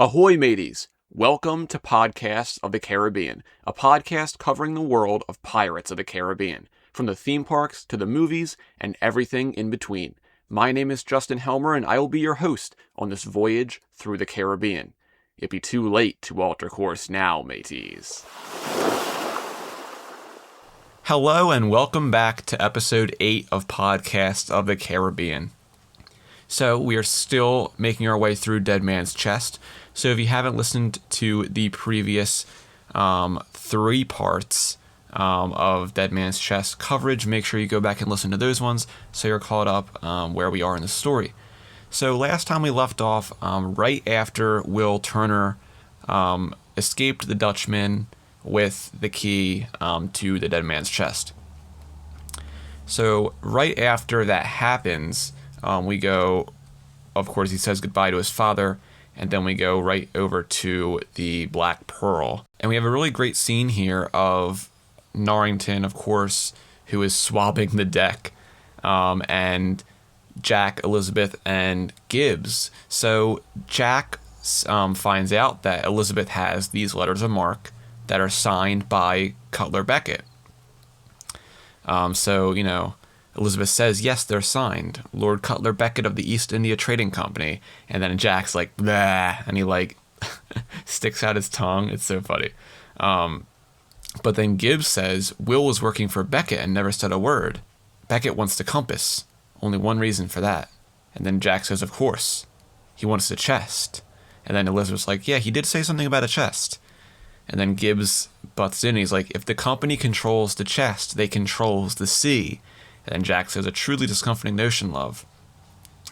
Ahoy, mateys! Welcome to Podcasts of the Caribbean, a podcast covering the world of Pirates of the Caribbean, from the theme parks to the movies and everything in between. My name is Justin Helmer, and I will be your host on this voyage through the Caribbean. It'd be too late to alter course now, mateys. Hello, and welcome back to episode 8 of Podcasts of the Caribbean. So we are still making our way through Dead Man's Chest. So if you haven't listened to the previous 3 parts of Dead Man's Chest coverage, make sure you go back and listen to those ones so you're caught up where we are in the story. So last time we left off right after Will Turner escaped the Dutchman with the key to the Dead Man's Chest. So right after that happens, we go, of course, he says goodbye to his father, and then we go right over to the Black Pearl. And we have a really great scene here of Norrington, of course, who is swabbing the deck, and Jack, Elizabeth, and Gibbs. So Jack finds out that Elizabeth has these letters of marque that are signed by Cutler Beckett. Elizabeth says, yes, they're signed. Lord Cutler Beckett of the East India Trading Company. And then Jack's like, blah, and he sticks out his tongue. It's so funny. But then Gibbs says, Will was working for Beckett and never said a word. Beckett wants the compass. Only one reason for that. And then Jack says, of course. He wants the chest. And then Elizabeth's like, yeah, he did say something about a chest. And then Gibbs butts in and he's like, if the company controls the chest, they controls the sea. And then Jack says, a truly discomforting notion, love.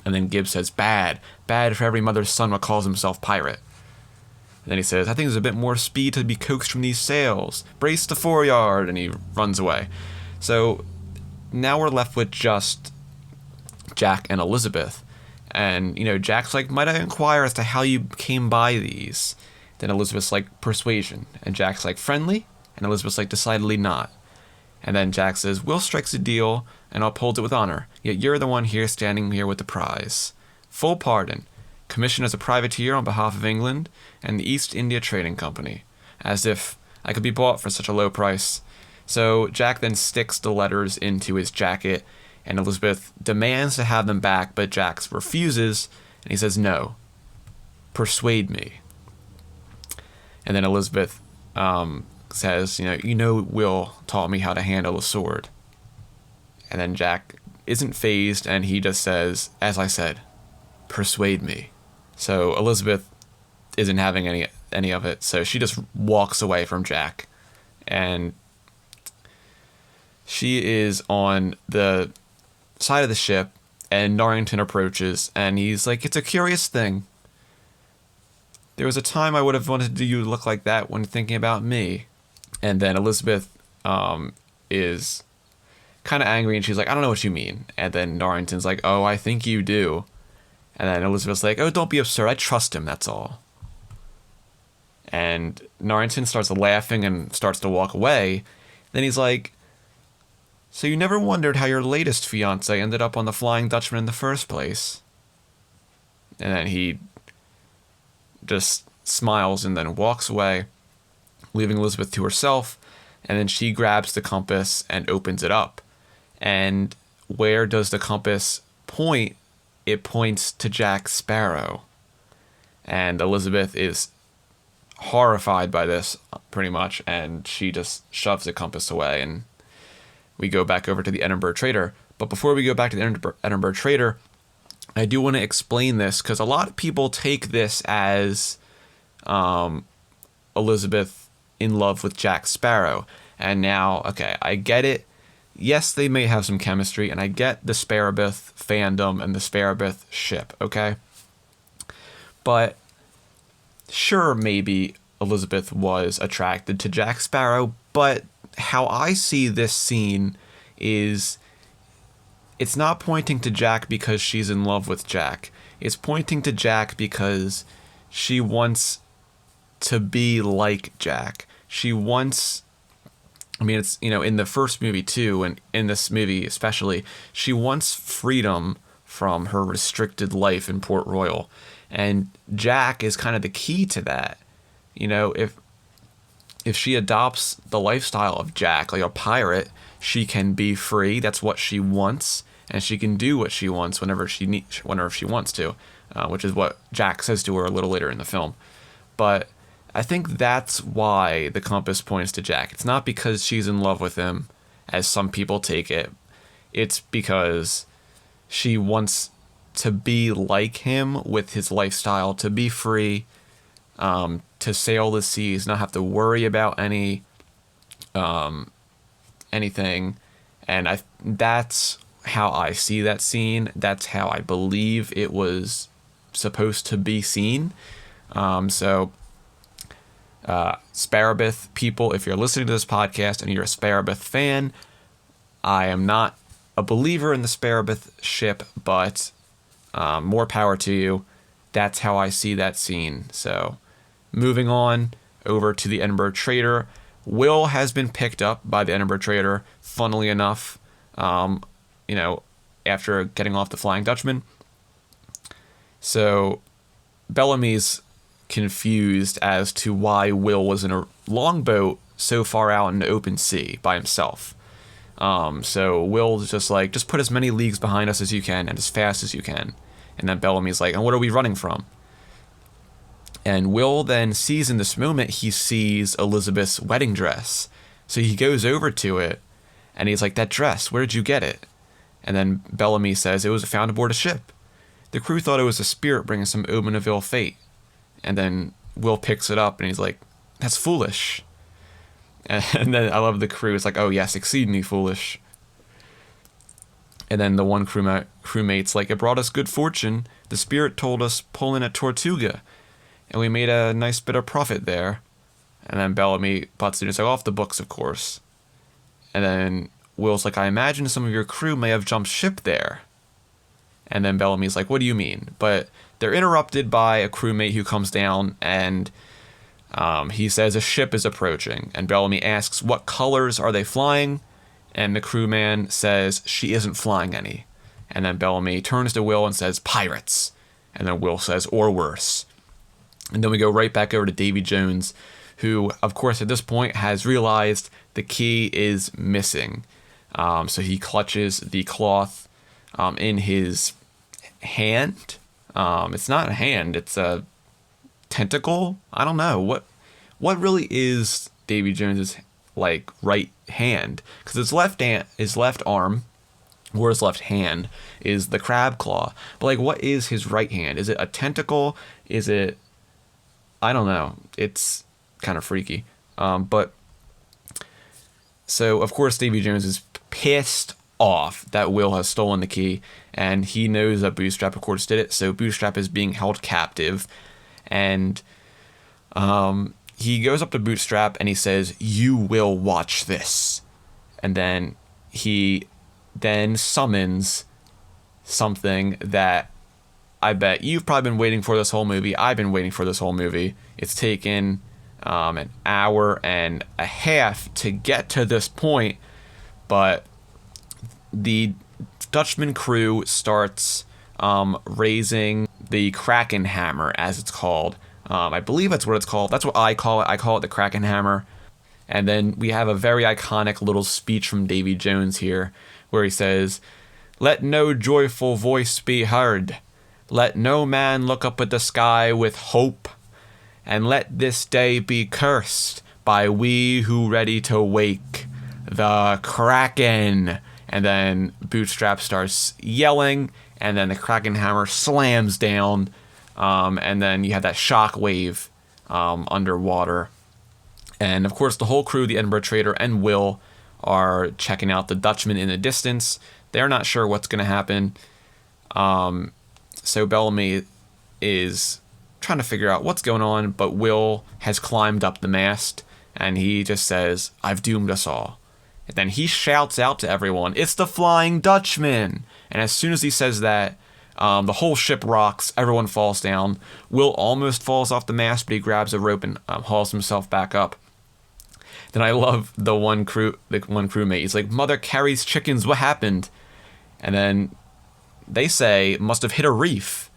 And then Gibbs says, bad for every mother's son what calls himself pirate. And then he says, I think there's a bit more speed to be coaxed from these sails. Brace the foreyard. And he runs away. So now we're left with just Jack and Elizabeth. And, Jack's like, might I inquire as to how you came by these? Then Elizabeth's like, persuasion. And Jack's like, friendly? And Elizabeth's like, decidedly not. And then Jack says, Will strikes a deal and upholds it with honor, yet you're the one here standing here with the prize. Full pardon. Commissioned as a privateer on behalf of England and the East India Trading Company. As if I could be bought for such a low price. So Jack then sticks the letters into his jacket, and Elizabeth demands to have them back, but Jack refuses, and he says, no. Persuade me. And then Elizabeth says, Will taught me how to handle a sword. And then Jack isn't fazed, and he just says, as I said, persuade me. So Elizabeth isn't having any of it, so she just walks away from Jack. And she is on the side of the ship, and Norrington approaches, and he's like, it's a curious thing. There was a time I would have wanted you to look like that when thinking about me. And then Elizabeth is kind of angry, and she's like, I don't know what you mean. And then Norrington's like, oh, I think you do. And then Elizabeth's like, oh, don't be absurd. I trust him, that's all. And Norrington starts laughing and starts to walk away. Then he's like, so you never wondered how your latest fiancé ended up on the Flying Dutchman in the first place? And then he just smiles and then walks away, leaving Elizabeth to herself, and then she grabs the compass and opens it up. And where does the compass point? It points to Jack Sparrow. And Elizabeth is horrified by this, pretty much, and she just shoves the compass away, and we go back over to the Edinburgh Trader. But before we go back to the Edinburgh Trader, I do want to explain this, because a lot of people take this as Elizabeth in love with Jack Sparrow. And now, okay, I get it. Yes, they may have some chemistry, and I get the Sparrowbeth fandom and the Sparrowbeth ship, okay? But sure, maybe Elizabeth was attracted to Jack Sparrow, but how I see this scene is it's not pointing to Jack because she's in love with Jack. It's pointing to Jack because she wants to be like Jack. She wants, it's, in the first movie too, and in this movie especially, she wants freedom from her restricted life in Port Royal. And Jack is kind of the key to that. You know, if she adopts the lifestyle of Jack, like a pirate, she can be free. That's what she wants, and she can do what she wants whenever she wants to, which is what Jack says to her a little later in the film. But I think that's why the compass points to Jack. It's not because she's in love with him, as some people take it. It's because she wants to be like him with his lifestyle, to be free, to sail the seas, not have to worry about anything. And that's how I see that scene. That's how I believe it was supposed to be seen. So Sparabeth people, if you're listening to this podcast and you're a Sparabeth fan, I am not a believer in the Sparabeth ship, but more power to you. That's how I see that scene. So moving on over to the Edinburgh Trader. Will has been picked up by the Edinburgh Trader, funnily enough, after getting off the Flying Dutchman. So Bellamy's confused as to why Will was in a longboat so far out in the open sea by himself. So Will's just like, just put as many leagues behind us as you can and as fast as you can. And then Bellamy's like, and what are we running from? And Will then sees in this moment, he sees Elizabeth's wedding dress. So he goes over to it and he's like, that dress, where did you get it? And then Bellamy says it was found aboard a ship. The crew thought it was a spirit bringing some omen of ill fate. And then Will picks it up and he's like, that's foolish. And then I love the crew. It's like, oh yes, exceedingly foolish. And then the one crewmate's like, it brought us good fortune. The spirit told us pull in at Tortuga, and we made a nice bit of profit there. And then Bellamy butts in. It's like, off the books, of course. And then Will's like, I imagine some of your crew may have jumped ship there. And then Bellamy's like, what do you mean? But they're interrupted by a crewmate who comes down, and he says a ship is approaching. And Bellamy asks, what colors are they flying? And the crewman says, she isn't flying any. And then Bellamy turns to Will and says, pirates. And then Will says, or worse. And then we go right back over to Davy Jones, who, of course, at this point has realized the key is missing. So he clutches the cloth in his hand. It's not a hand, it's a tentacle. I don't know. What really is Davy Jones's right hand? Because his left arm, or his left hand, is the crab claw. But what is his right hand? Is it a tentacle? Is it... I don't know. It's kind of freaky. But so of course Davy Jones is pissed off that Will has stolen the key, and he knows that Bootstrap of course did it. So Bootstrap is being held captive, and he goes up to Bootstrap and he says, you will watch this. And then he summons something that I bet you've probably been waiting for this whole movie. I've been waiting for this whole movie. It's taken an hour and a half to get to this point, but the Dutchman crew starts raising the kraken hammer, as it's called. I believe that's what it's called. That's what I call it. I call it the kraken hammer. And then we have a very iconic little speech from Davy Jones here, where he says, let no joyful voice be heard. Let no man look up at the sky with hope, and let this day be cursed by we who ready to wake the kraken. And then Bootstrap starts yelling, and then the kraken hammer slams down, and then you have that shock wave underwater. And of course the whole crew, the Edinburgh Trader and Will, are checking out the Dutchman in the distance. They're not sure what's going to happen. So Bellamy is trying to figure out what's going on, but Will has climbed up the mast, and he just says, I've doomed us all. And then he shouts out to everyone, it's the Flying Dutchman! And as soon as he says that, the whole ship rocks, everyone falls down. Will almost falls off the mast, but he grabs a rope and hauls himself back up. Then I love the one crewmate. He's like, Mother Carrie's chickens, what happened? And then they say, must have hit a reef.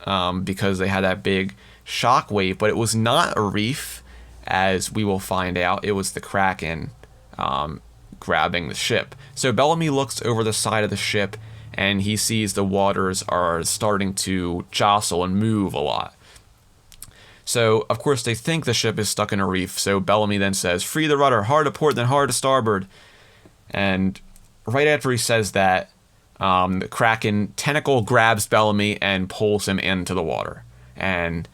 because they had that big shock wave, but it was not a reef, as we will find out. It was the kraken grabbing the ship. So Bellamy looks over the side of the ship, and he sees the waters are starting to jostle and move a lot. So, of course, they think the ship is stuck in a reef, so Bellamy then says, "Free the rudder, hard to port, then hard to starboard." And right after he says that, the kraken tentacle grabs Bellamy and pulls him into the water. And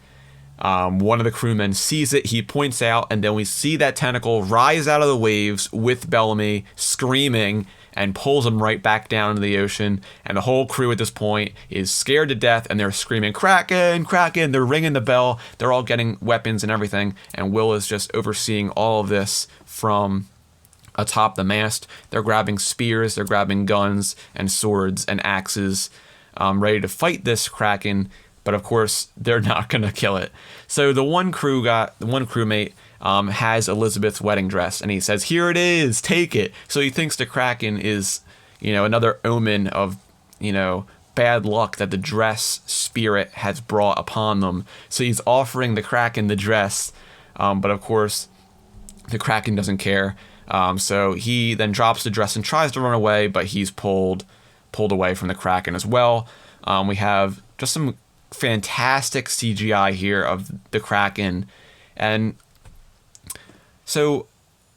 one of the crewmen sees it, he points out, and then we see that tentacle rise out of the waves with Bellamy screaming and pulls him right back down into the ocean. And the whole crew at this point is scared to death, and they're screaming, "Kraken! Kraken!" They're ringing the bell. They're all getting weapons and everything, and Will is just overseeing all of this from atop the mast. They're grabbing spears, they're grabbing guns and swords and axes, ready to fight this kraken. But of course, they're not gonna kill it. So the one crewmate has Elizabeth's wedding dress, and he says, "Here it is, take it." So he thinks the kraken is, another omen of, bad luck that the dress spirit has brought upon them. So he's offering the kraken the dress, but of course, the kraken doesn't care. So he then drops the dress and tries to run away, but he's pulled away from the kraken as well. We have just some fantastic CGI here of the kraken, and so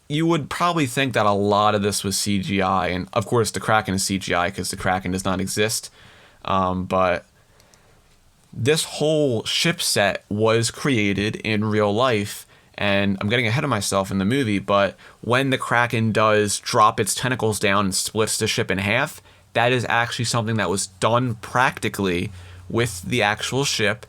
you would probably think that a lot of this was CGI, and of course the kraken is CGI because the kraken does not exist, but this whole ship set was created in real life. And I'm getting ahead of myself in the movie, but when the kraken does drop its tentacles down and splits the ship in half, that is actually something that was done practically with the actual ship.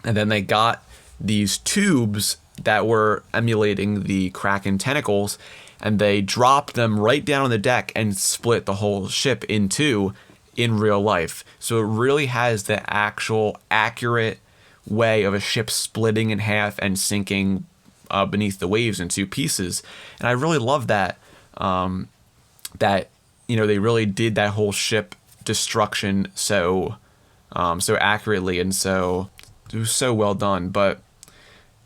And then they got these tubes that were emulating the kraken tentacles, and they dropped them right down on the deck and split the whole ship in two in real life. So it really has the actual accurate way of a ship splitting in half and sinking beneath the waves in two pieces. And I really love that, they really did that whole ship destruction so accurately, and so it was so well done. But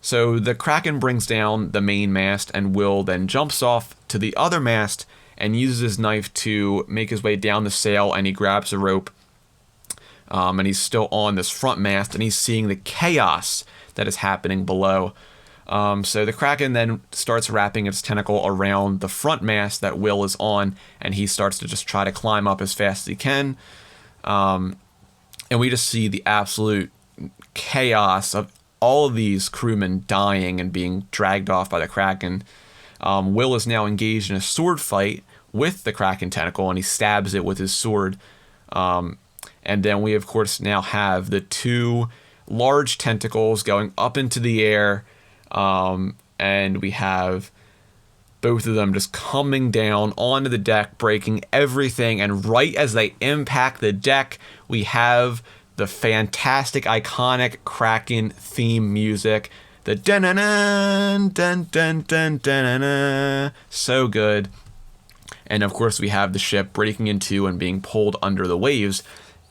so the kraken brings down the main mast, and Will then jumps off to the other mast and uses his knife to make his way down the sail, and he grabs a rope, and he's still on this front mast, and he's seeing the chaos that is happening below. So the kraken then starts wrapping its tentacle around the front mast that Will is on, and he starts to just try to climb up as fast as he can. And we just see the absolute chaos of all of these crewmen dying and being dragged off by the kraken. Will is now engaged in a sword fight with the kraken tentacle, and he stabs it with his sword. And then we, of course, now have the two large tentacles going up into the air. And we have both of them just coming down onto the deck, breaking everything. And right as they impact the deck, we have the fantastic, iconic kraken theme music. The dun dun dun dun dun. So good. And of course, we have the ship breaking in two and being pulled under the waves.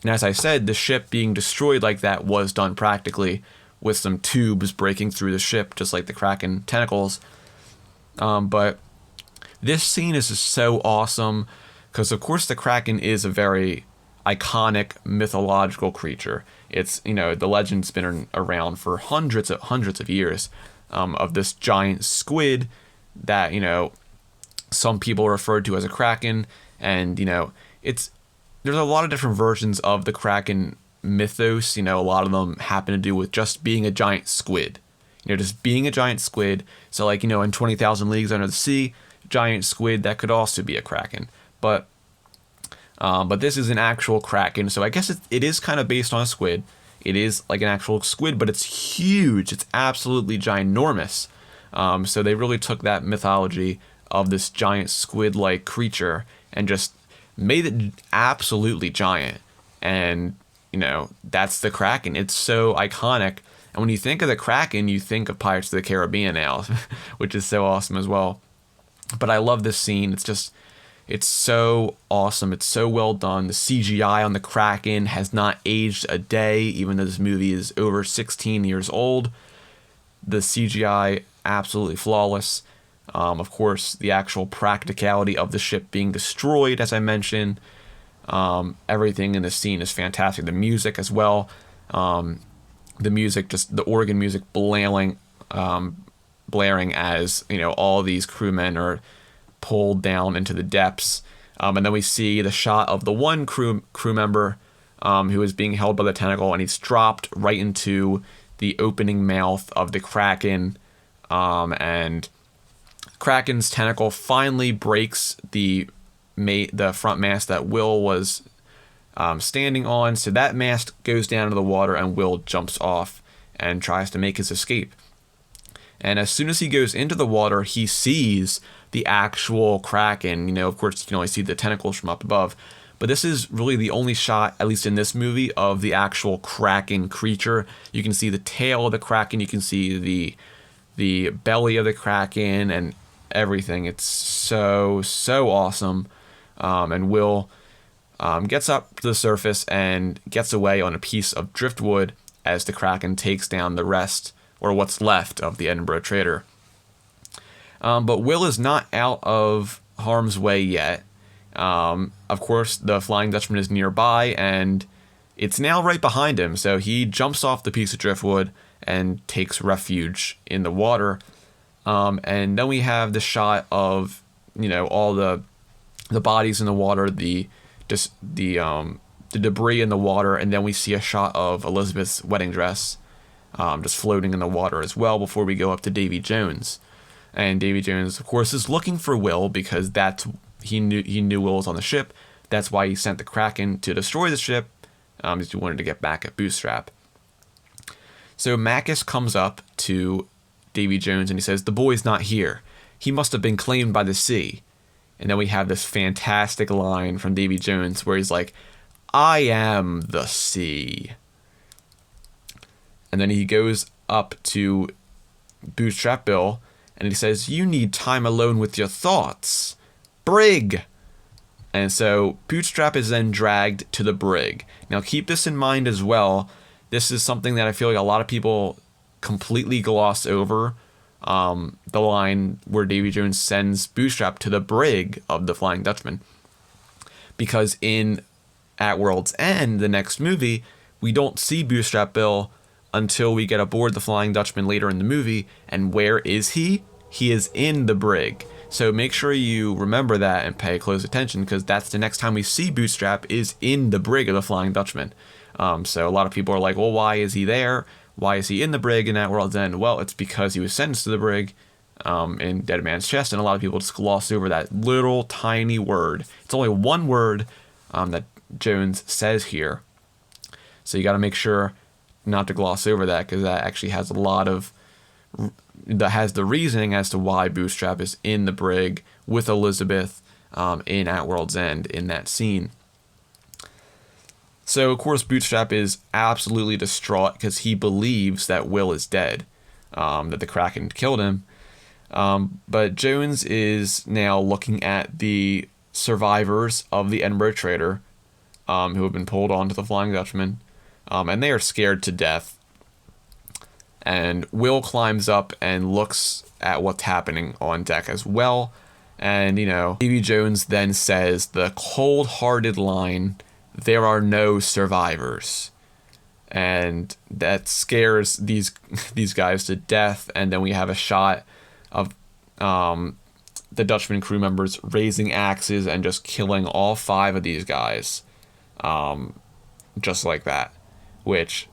And as I said, the ship being destroyed like that was done practically, with some tubes breaking through the ship, just like the kraken tentacles. But this scene is just so awesome, because of course the kraken is a very iconic mythological creature. It's, the legend's been around for hundreds of years, of this giant squid that, some people refer to as a kraken. And, there's a lot of different versions of the kraken mythos. A lot of them happen to do with just being a giant squid, just being a giant squid. So like, in 20,000 Leagues Under the Sea, giant squid, that could also be a kraken. But this is an actual kraken, so I guess it is kind of based on a squid. It is like an actual squid, but it's huge. It's absolutely ginormous. So they really took that mythology of this giant squid-like creature and just made it absolutely giant. And that's the kraken. It's so iconic. And when you think of the kraken, you think of Pirates of the Caribbean now, which is so awesome as well. But I love this scene. It's so awesome. It's so well done. The CGI on the Kraken has not aged a day, even though this movie is over 16 years old. The CGI, absolutely flawless. Of course, the actual practicality of the ship being destroyed, as I mentioned. Everything in the scene is fantastic. The music as well. The music, just the organ music blaring as, all these crewmen are pulled down into the depths. And then we see the shot of the one crew member who is being held by the tentacle, and he's dropped right into the opening mouth of the Kraken. And Kraken's tentacle finally breaks the front mast that Will was standing on. So that mast goes down into the water, and Will jumps off and tries to make his escape. And as soon as he goes into the water, he sees the actual Kraken. Of course, you can only see the tentacles from up above. But this is really the only shot, at least in this movie, of the actual Kraken creature. You can see the tail of the Kraken. You can see the belly of the Kraken and everything. It's so awesome. And Will gets up to the surface and gets away on a piece of driftwood as the Kraken takes down the rest, or what's left, of the Edinburgh trader. But Will is not out of harm's way yet. Of course, the Flying Dutchman is nearby, and it's now right behind him. So he jumps off the piece of driftwood and takes refuge in the water. And then we have the shot of, all the bodies in the water, the debris in the water, and then we see a shot of Elizabeth's wedding dress just floating in the water as well before we go up to Davy Jones. And Davy Jones, of course, is looking for Will because he knew Will was on the ship. That's why he sent the Kraken to destroy the ship, because he wanted to get back at Bootstrap. So Macus comes up to Davy Jones and he says, "The boy's not here. He must have been claimed by the sea." And then we have this fantastic line from Davy Jones where he's like, "I am the sea." And then he goes up to Bootstrap Bill and he says, "You need time alone with your thoughts. Brig!" And so Bootstrap is then dragged to the brig. Now keep this in mind as well. This is something that I feel like a lot of people completely gloss over. The line where Davy Jones sends Bootstrap to the brig of the Flying Dutchman. Because in At World's End, the next movie, we don't see Bootstrap Bill until we get aboard the Flying Dutchman later in the movie. And where is he? He is in the brig. So make sure you remember that and pay close attention, because that's the next time we see Bootstrap is in the brig of the Flying Dutchman. So a lot of people are like, well, why is he there? Why is he in the brig in At World's End? Well, it's because he was sentenced to the brig in Dead Man's Chest, and a lot of people just gloss over that little tiny word. It's only one word that Jones says here. So you got to make sure not to gloss over that, because that actually has the reasoning as to why Bootstrap is in the brig with Elizabeth in At World's End in that scene. So, of course, Bootstrap is absolutely distraught because he believes that Will is dead, that the Kraken killed him. But Jones is now looking at the survivors of the Edinburgh trader who have been pulled onto the Flying Dutchman, and they are scared to death. And Will climbs up and looks at what's happening on deck as well. And, Davy Jones then says the cold-hearted line, "There are no survivors." And that scares these guys to death. And then we have a shot of the Dutchman crew members raising axes and just killing all 5 of these guys. Just like that. Which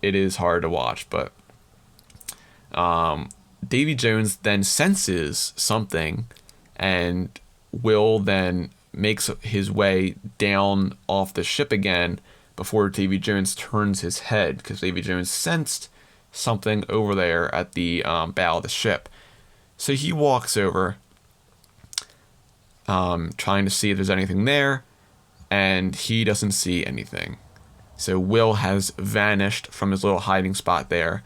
it is hard to watch, but Davy Jones then senses something, and Will then makes his way down off the ship again before Davy Jones turns his head, because Davy Jones sensed something over there at the bow of the ship. So he walks over, trying to see if there's anything there, and he doesn't see anything. So Will has vanished from his little hiding spot there.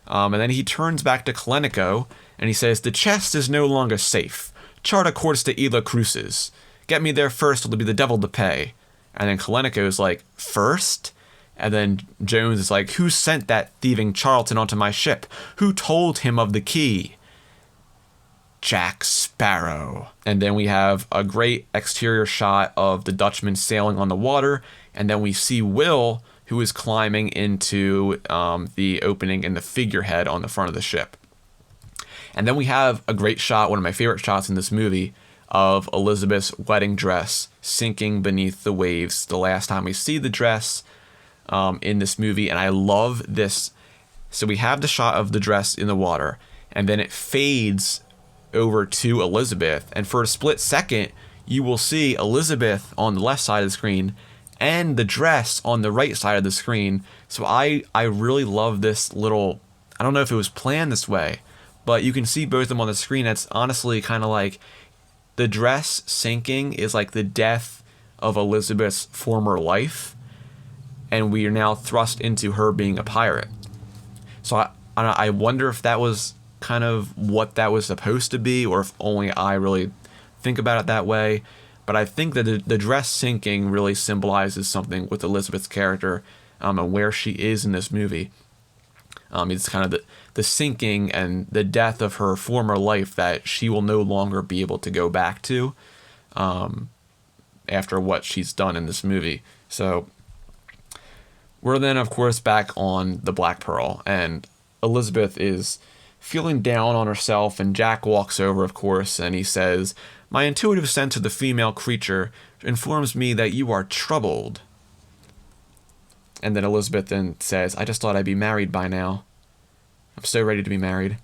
And then he turns back to Kalenico and he says, "The chest is no longer safe. chart a course to Isla Cruces. Get me there first, or there'll be the devil to pay. And then Kalenico's like, first? And then Jones is like, who sent that thieving Charlton onto my ship? Who told him of the key? Jack Sparrow. And then we have a great exterior shot of the Dutchman sailing on the water. And then we see Will, who is climbing into the opening in the figurehead on the front of the ship. And then we have a great shot, one of my favorite shots in this movie, of Elizabeth's wedding dress sinking beneath the waves. The last time we see the dress in this movie, and I love this. So we have the shot of the dress in the water, and then it fades over to Elizabeth, and for a split second, you will see Elizabeth on the left side of the screen and the dress on the right side of the screen. So I really love this little, I don't know if it was planned this way, but you can see both of them on the screen. It's honestly kind of like the dress sinking is like the death of Elizabeth's former life, and we are now thrust into her being a pirate. So I wonder if that was kind of what that was supposed to be, or if only I really think about it that way. But I think that the dress sinking really symbolizes something with Elizabeth's character and where she is in this movie. It's kind of the sinking and the death of her former life that she will no longer be able to go back to after what she's done in this movie. So we're then, of course, back on the Black Pearl, and Elizabeth is feeling down on herself, and Jack walks over, of course, and he says, "My intuitive sense of the female creature informs me that you are troubled." And then Elizabeth then says, "I just thought I'd be married by now. I'm so ready to be married."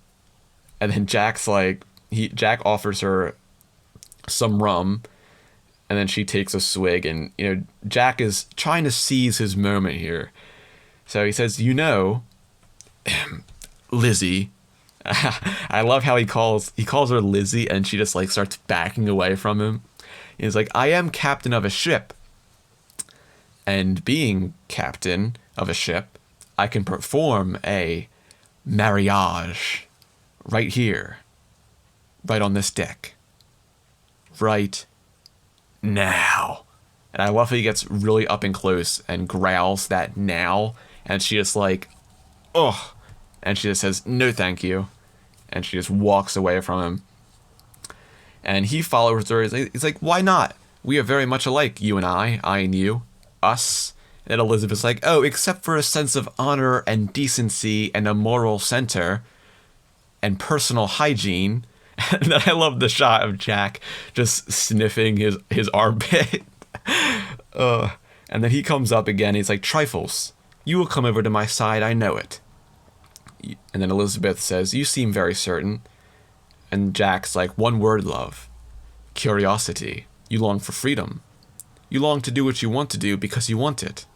And then Jack's like, Jack offers her some rum, and then she takes a swig, and Jack is trying to seize his moment here. So he says, Lizzie. I love how he calls her Lizzie, and she just like starts backing away from him. He's like, "I am captain of a ship, and being captain of a ship, I can perform a marriage right here, right on this deck, right now." And I love how he gets really up and close and growls that "now," and she just like, ugh. And she just says, "No, thank you." And she just walks away from him. And he follows her. He's like, "Why not? We are very much alike, you and I and you, us." And Elizabeth's like, "Oh, except for a sense of honor and decency and a moral center and personal hygiene." And then I love the shot of Jack just sniffing his armpit. And then he comes up again. He's like, "Trifles. You will come over to my side, I know it." And then Elizabeth says, "You seem very certain." And Jack's like, "One word, love. Curiosity. You long for freedom. You long to do what you want to do because you want it.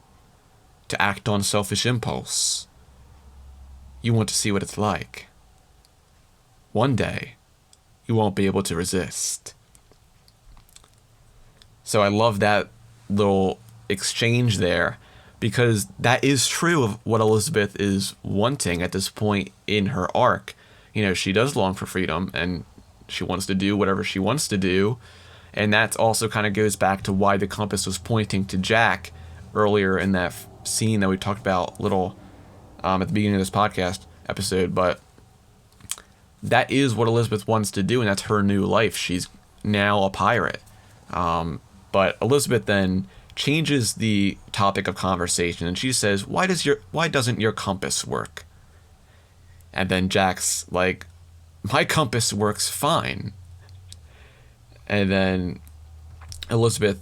To act on selfish impulse. You want to see what it's like. One day, you won't be able to resist." So I love that little exchange there, because that is true of what Elizabeth is wanting at this point in her arc. She does long for freedom, and she wants to do whatever she wants to do. And that also kind of goes back to why the compass was pointing to Jack earlier in that scene that we talked about little at the beginning of this podcast episode. But that is what Elizabeth wants to do, and that's her new life. She's now a pirate. But Elizabeth then changes the topic of conversation, and she says, why doesn't your compass work?" And then Jack's like, "My compass works fine." And then Elizabeth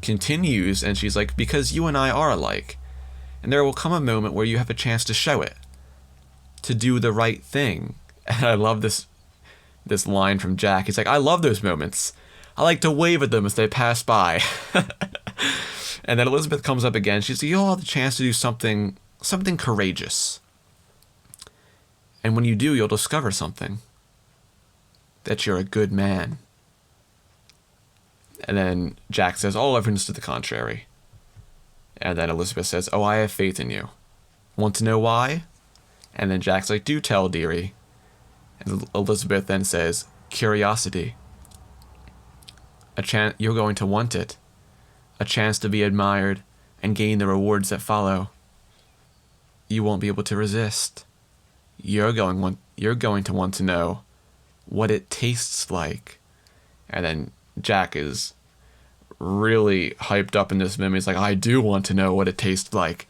continues, and she's like, "Because you and I are alike, and there will come a moment where you have a chance to show it, to do the right thing." And I love this line from Jack. He's like, "I love those moments. I like to wave at them as they pass by." And then Elizabeth comes up again. She's like, "You'll have the chance to do something courageous. And when you do, you'll discover something. That you're a good man." And then Jack says, "All evidence to the contrary." And then Elizabeth says, "Oh, I have faith in you. Want to know why?" And then Jack's like, "Do tell, dearie." And Elizabeth then says, "Curiosity. You're going to want it. A chance to be admired and gain the rewards that follow. You won't be able to resist. You're going to want to know what it tastes like. And then Jack is really hyped up in this moment. He's like, I do want to know what it tastes like.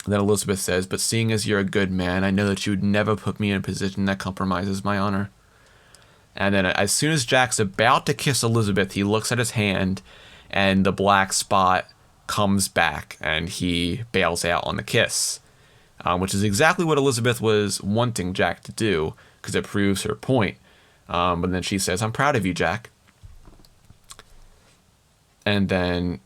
And then Elizabeth says, but seeing as you're a good man, I know that you would never put me in a position that compromises my honor. And then as soon as Jack's about to kiss Elizabeth, he looks at his hand and the black spot comes back and he bails out on the kiss, which is exactly what Elizabeth was wanting Jack to do because it proves her point. But then she says, I'm proud of you, Jack. And then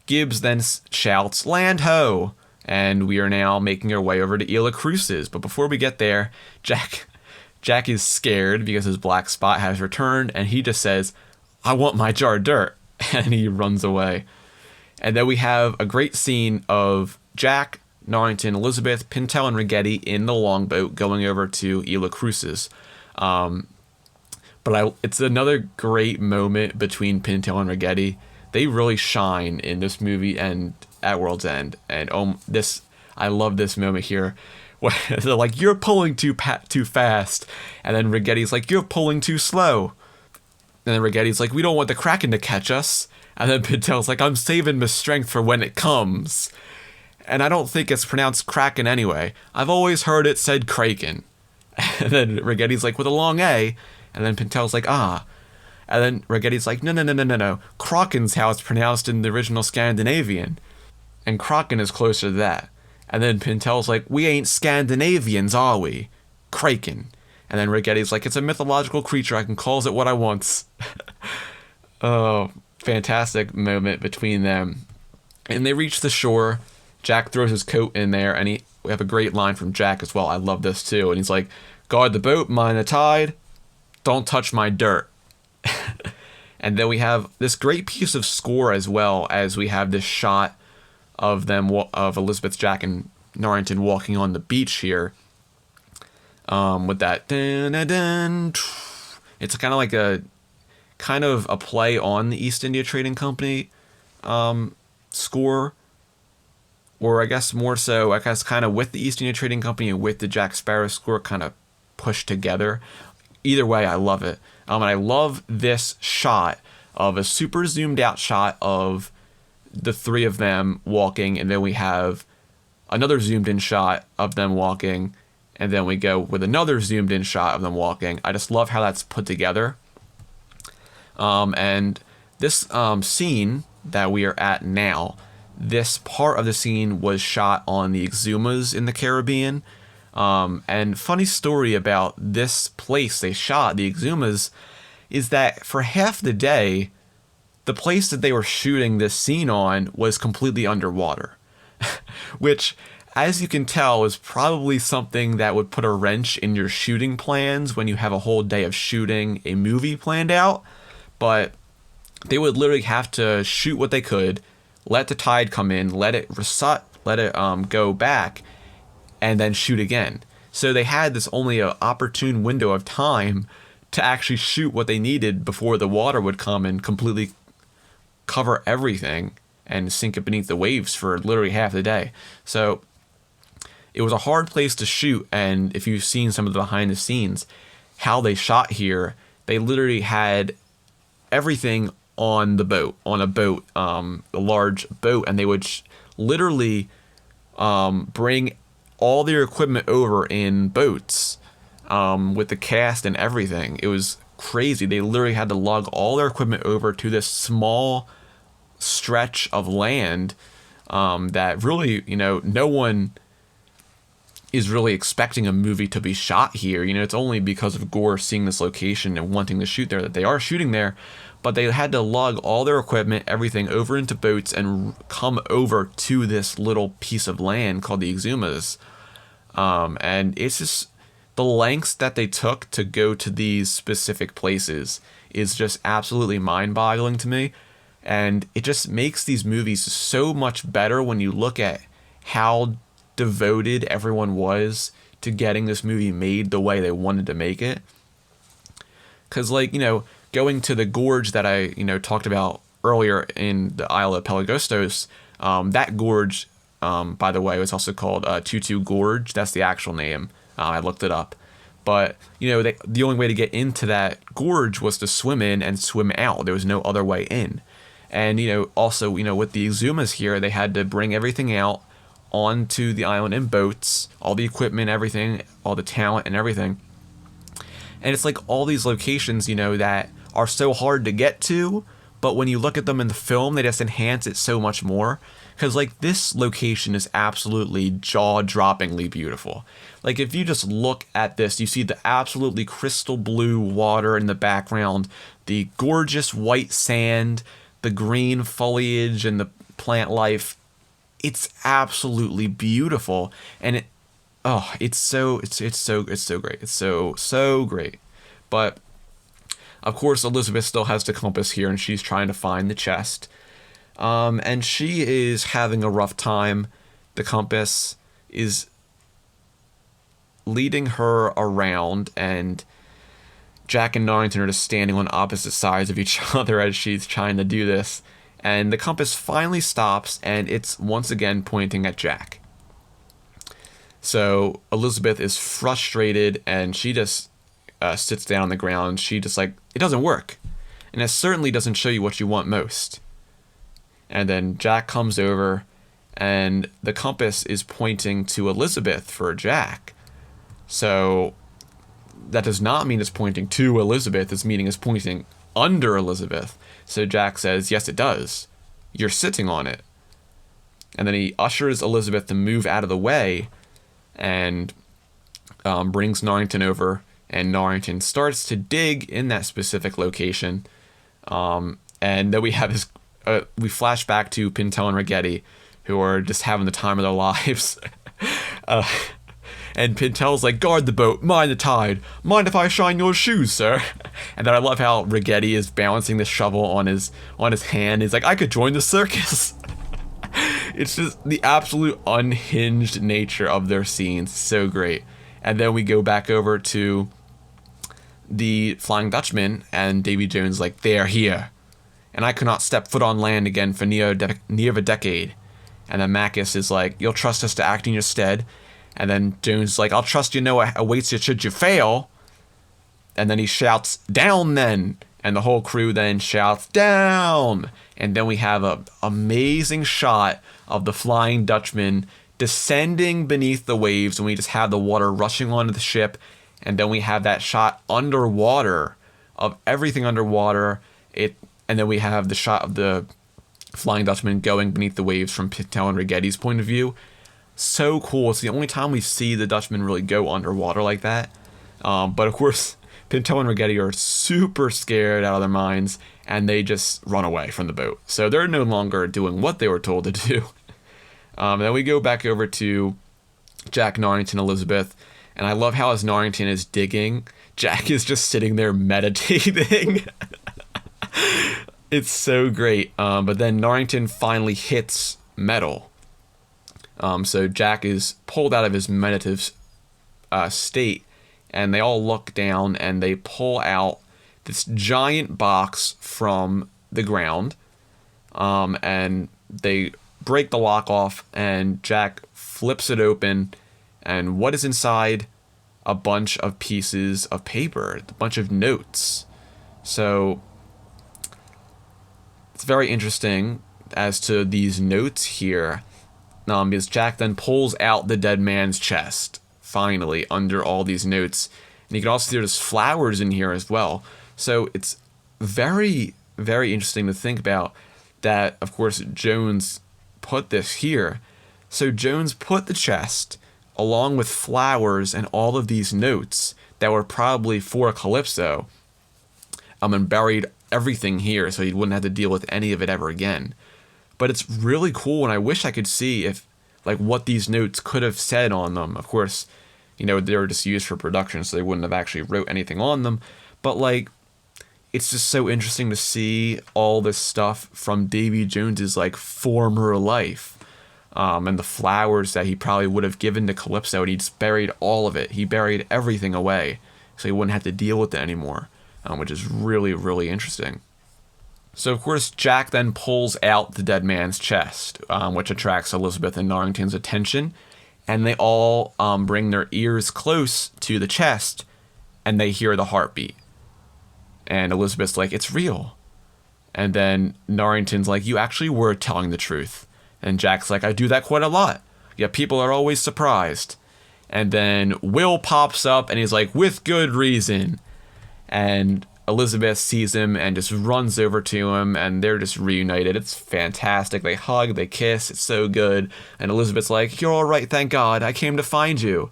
Gibbs then shouts, land ho! And we are now making our way over to Isla Cruces. But before we get there, Jack is scared because his black spot has returned, and he just says, I want my jar of dirt. And he runs away. And then we have a great scene of Jack, Norrington, Elizabeth, Pintel, and Rigetti in the longboat going over to Isla Cruces. But it's another great moment between Pintel and Rigetti. They really shine in this movie and at World's End. And I love this moment here where they're like, you're pulling too fast. And then Rigetti's like, you're pulling too slow. And then Rigetti's like, we don't want the Kraken to catch us. And then Pintel's like, I'm saving my strength for when it comes. And I don't think it's pronounced Kraken anyway. I've always heard it said kraken. And then Rigetti's like, with a long A. And then Pintel's like, ah. And then Rigetti's like, no. Kraken's how it's pronounced in the original Scandinavian. And Kraken is closer to that. And then Pintel's like, we ain't Scandinavians, are we? Kraken. And then Rigetti's like, it's a mythological creature. I can call it what I wants. Oh, fantastic moment between them. And they reach the shore. Jack throws his coat in there. And we have a great line from Jack as well. I love this too. And he's like, guard the boat, mind the tide. Don't touch my dirt. And then we have this great piece of score as well, as we have this shot of Elizabeth, Jack, and Norrington walking on the beach here. With that dun, dun, dun. It's kind of a play on the East India Trading Company score, or I guess more so, kind of with the East India Trading Company and with the Jack Sparrow score kind of pushed together. Either way, I love it. And I love this shot of a super zoomed out shot of the three of them walking, and then we have another zoomed in shot of them walking, and then we go with another zoomed in shot of them walking. I just love how that's put together. And this scene that we are at now, this part of the scene was shot on the Exumas in the Caribbean. And funny story about this place they shot, the Exumas, is that for half the day, the place that they were shooting this scene on was completely underwater. Which, as you can tell, is probably something that would put a wrench in your shooting plans when you have a whole day of shooting a movie planned out. But they would literally have to shoot what they could, let the tide come in, let it go back, and then shoot again. So they had this only an opportune window of time to actually shoot what they needed before the water would come and completely cover everything and sink it beneath the waves for literally half the day. So it was a hard place to shoot, and if you've seen some of the behind the scenes, how they shot here, they literally had everything on the boat, a large boat, and they would literally bring all their equipment over in boats with the cast and everything. It was crazy. They literally had to lug all their equipment over to this small stretch of land that really, no one is really expecting a movie to be shot here. It's only because of Gore seeing this location and wanting to shoot there that they are shooting there. But they had to lug all their equipment, everything, over into boats and come over to this little piece of land called the Exumas. And it's just the lengths that they took to go to these specific places is just absolutely mind-boggling to me. And it just makes these movies so much better when you look at how devoted everyone was to getting this movie made the way they wanted to make it. Because, going to the gorge that I, talked about earlier in the Isle of Pelagostos, that gorge, by the way, was also called Tutu Gorge. That's the actual name. I looked it up. But, the only way to get into that gorge was to swim in and swim out. There was no other way in. And, also, with the Exumas here, they had to bring everything out onto the island in boats, all the equipment, everything, all the talent and everything. And it's like all these locations, that are so hard to get to, but when you look at them in the film, they just enhance it so much more. Because, like, this location is absolutely jaw-droppingly beautiful. Like, if you just look at this, you see the absolutely crystal blue water in the background, the gorgeous white sand, the green foliage, and the plant life. It's absolutely beautiful. And it's so great. It's so great. But, of course, Elizabeth still has the compass here, and she's trying to find the chest. And she is having a rough time. The compass is leading her around, and Jack and Norrington are just standing on opposite sides of each other as she's trying to do this. And the compass finally stops, and it's once again pointing at Jack. So Elizabeth is frustrated, and she just sits down on the ground. She just it doesn't work. And it certainly doesn't show you what you want most. And then Jack comes over, and the compass is pointing to Elizabeth for Jack. So that does not mean it's pointing to Elizabeth. It's meaning it's pointing under Elizabeth. So Jack says, yes, it does. You're sitting on it. And then he ushers Elizabeth to move out of the way and brings Norrington over. And Norrington starts to dig in that specific location. And then we have this... we flash back to Pintel and Rigetti, who are just having the time of their lives. And Pintel's like, guard the boat, mind the tide. Mind if I shine your shoes, sir? And then I love how Rigetti is balancing the shovel on his hand. He's like, I could join the circus. It's just the absolute unhinged nature of their scenes. So great. And then we go back over to the Flying Dutchman, and Davy Jones like, they are here. And I could not step foot on land again for near a decade. And then Macus is like, you'll trust us to act in your stead. And then Jones is like, I'll trust you know what awaits you should you fail. And then he shouts, down then. And the whole crew then shouts, down. And then we have an amazing shot of the Flying Dutchman descending beneath the waves, and we just have the water rushing onto the ship. And then we have that shot underwater of everything underwater. And then we have the shot of the Flying Dutchman going beneath the waves from Pintel and Rigetti's point of view. So cool. It's the only time we see the Dutchman really go underwater like that. But of course, Pintel and Rigetti are super scared out of their minds, and they just run away from the boat. So they're no longer doing what they were told to do. Then we go back over to Jack, Norrington, Elizabeth, and I love how as Norrington is digging, Jack is just sitting there meditating. It's so great. But then Norrington finally hits metal. So Jack is pulled out of his meditative state, and they all look down, and they pull out this giant box from the ground, and they break the lock off, and Jack flips it open, and what is inside? A bunch of pieces of paper, a bunch of notes. So it's very interesting as to these notes here, because Jack then pulls out the dead man's chest, finally, under all these notes. And you can also see there's flowers in here as well. So it's very, very interesting to think about that, of course, Jones put this here. So Jones put the chest along with flowers and all of these notes that were probably for Calypso, and buried everything here so he wouldn't have to deal with any of it ever again. But it's really cool, and I wish I could see if, what these notes could have said on them. Of course, they were just used for production, so they wouldn't have actually wrote anything on them. But, it's just so interesting to see all this stuff from Davy Jones's, former life. And the flowers that he probably would have given to Calypso, and he just buried all of it. He buried everything away, so he wouldn't have to deal with it anymore. which is really, really interesting. So, of course, Jack then pulls out the dead man's chest, which attracts Elizabeth and Norrington's attention, and they all bring their ears close to the chest, and they hear the heartbeat. And Elizabeth's like, it's real. And then Norrington's like, you actually were telling the truth. And Jack's like, I do that quite a lot. Yet people are always surprised. And then Will pops up and he's like, with good reason. And Elizabeth sees him and just runs over to him, and they're just reunited. It's fantastic. They hug, they kiss. It's so good. And Elizabeth's like, you're all right, thank God. I came to find you.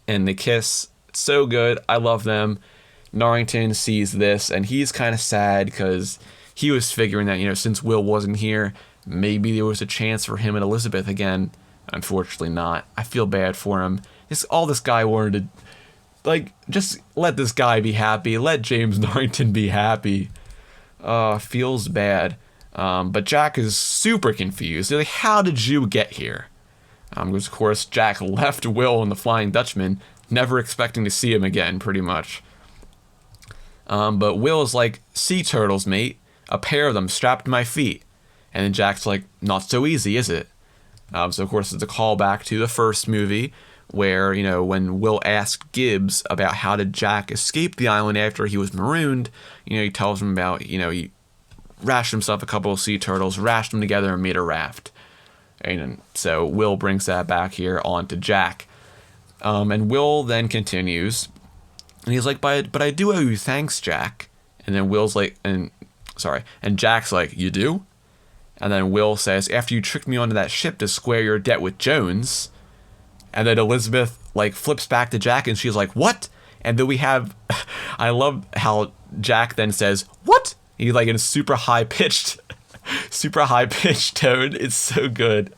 And they kiss. It's so good. I love them. Norrington sees this, and he's kind of sad because he was figuring that, since Will wasn't here, maybe there was a chance for him and Elizabeth again. Unfortunately not. I feel bad for him. All this guy wanted to, just let this guy be happy. Let James Norrington be happy. Feels bad. But Jack is super confused. They're like, how did you get here? Because, of course, Jack left Will and the Flying Dutchman, never expecting to see him again, pretty much. But Will is like, sea turtles, mate. A pair of them strapped to my feet. And then Jack's like, not so easy, is it? So, of course, it's a callback to the first movie where, when Will asked Gibbs about how did Jack escape the island after he was marooned, he tells him about, he rashed himself a couple of sea turtles, rashed them together and made a raft. And so Will brings that back here onto Jack. And Will then continues, and he's like, but I do owe you thanks, Jack. And then Will's like, and Jack's like, you do? And then Will says, after you tricked me onto that ship to square your debt with Jones. And then Elizabeth flips back to Jack and she's like, what? And then we have, I love how Jack then says, what? He's in a super high pitched tone. It's so good.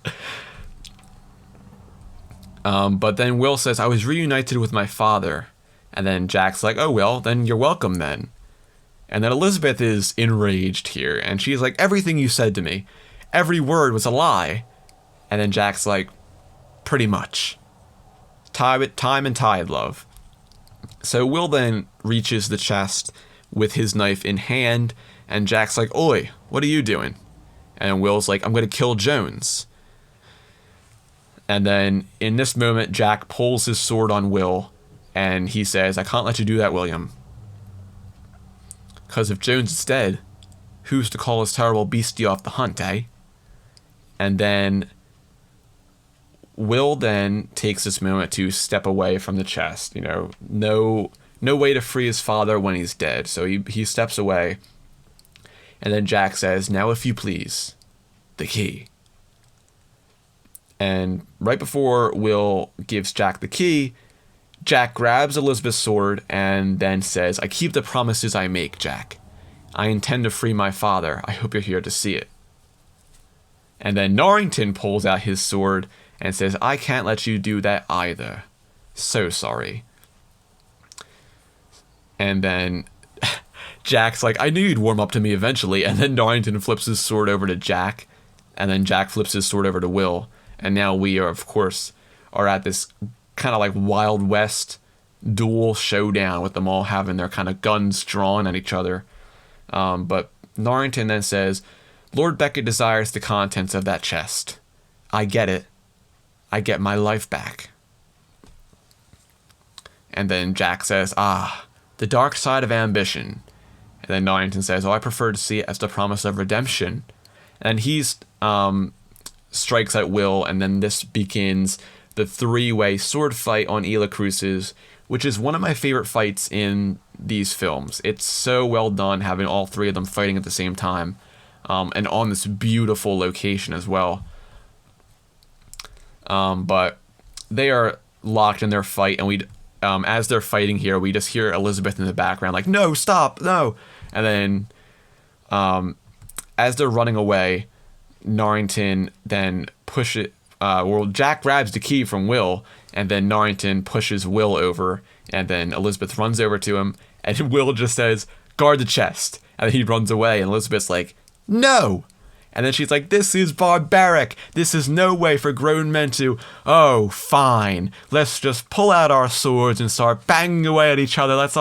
But then Will says, I was reunited with my father. And then Jack's like, oh, well, then you're welcome then. And then Elizabeth is enraged here, and she's like, everything you said to me, every word was a lie. And then Jack's like, pretty much. Time and tide, love. So Will then reaches the chest with his knife in hand, and Jack's like, oi, what are you doing? And Will's like, I'm going to kill Jones. And then in this moment, Jack pulls his sword on Will, and he says, I can't let you do that, William. Because if Jones is dead, who's to call this terrible beastie off the hunt, eh? And then Will then takes this moment to step away from the chest. No way to free his father when he's dead. So he steps away. And then Jack says, now if you please, the key. And right before Will gives Jack the key, Jack grabs Elizabeth's sword and then says, I keep the promises I make, Jack. I intend to free my father. I hope you're here to see it. And then Norrington pulls out his sword and says, I can't let you do that either. So sorry. And then Jack's like, I knew you'd warm up to me eventually. And then Norrington flips his sword over to Jack. And then Jack flips his sword over to Will. And now we are, of course, at this kind of Wild West duel showdown with them all having their kind of guns drawn at each other. But Norrington then says, Lord Beckett desires the contents of that chest. I get it. I get my life back. And then Jack says, the dark side of ambition. And then Norrington says, I prefer to see it as the promise of redemption. And he's strikes at Will, and then this begins the three-way sword fight on Isla Cruces, which is one of my favorite fights in these films. It's so well done, having all three of them fighting at the same time, and on this beautiful location as well. But they are locked in their fight, and we, as they're fighting here, we just hear Elizabeth in the background, like, no, stop, no! And then, as they're running away, Norrington then Jack grabs the key from Will, and then Norrington pushes Will over, and then Elizabeth runs over to him, and Will just says, guard the chest, and then he runs away, and Elizabeth's like, no! And then she's like, this is barbaric, this is no way for grown men to, oh, fine, let's just pull out our swords and start banging away at each other, that's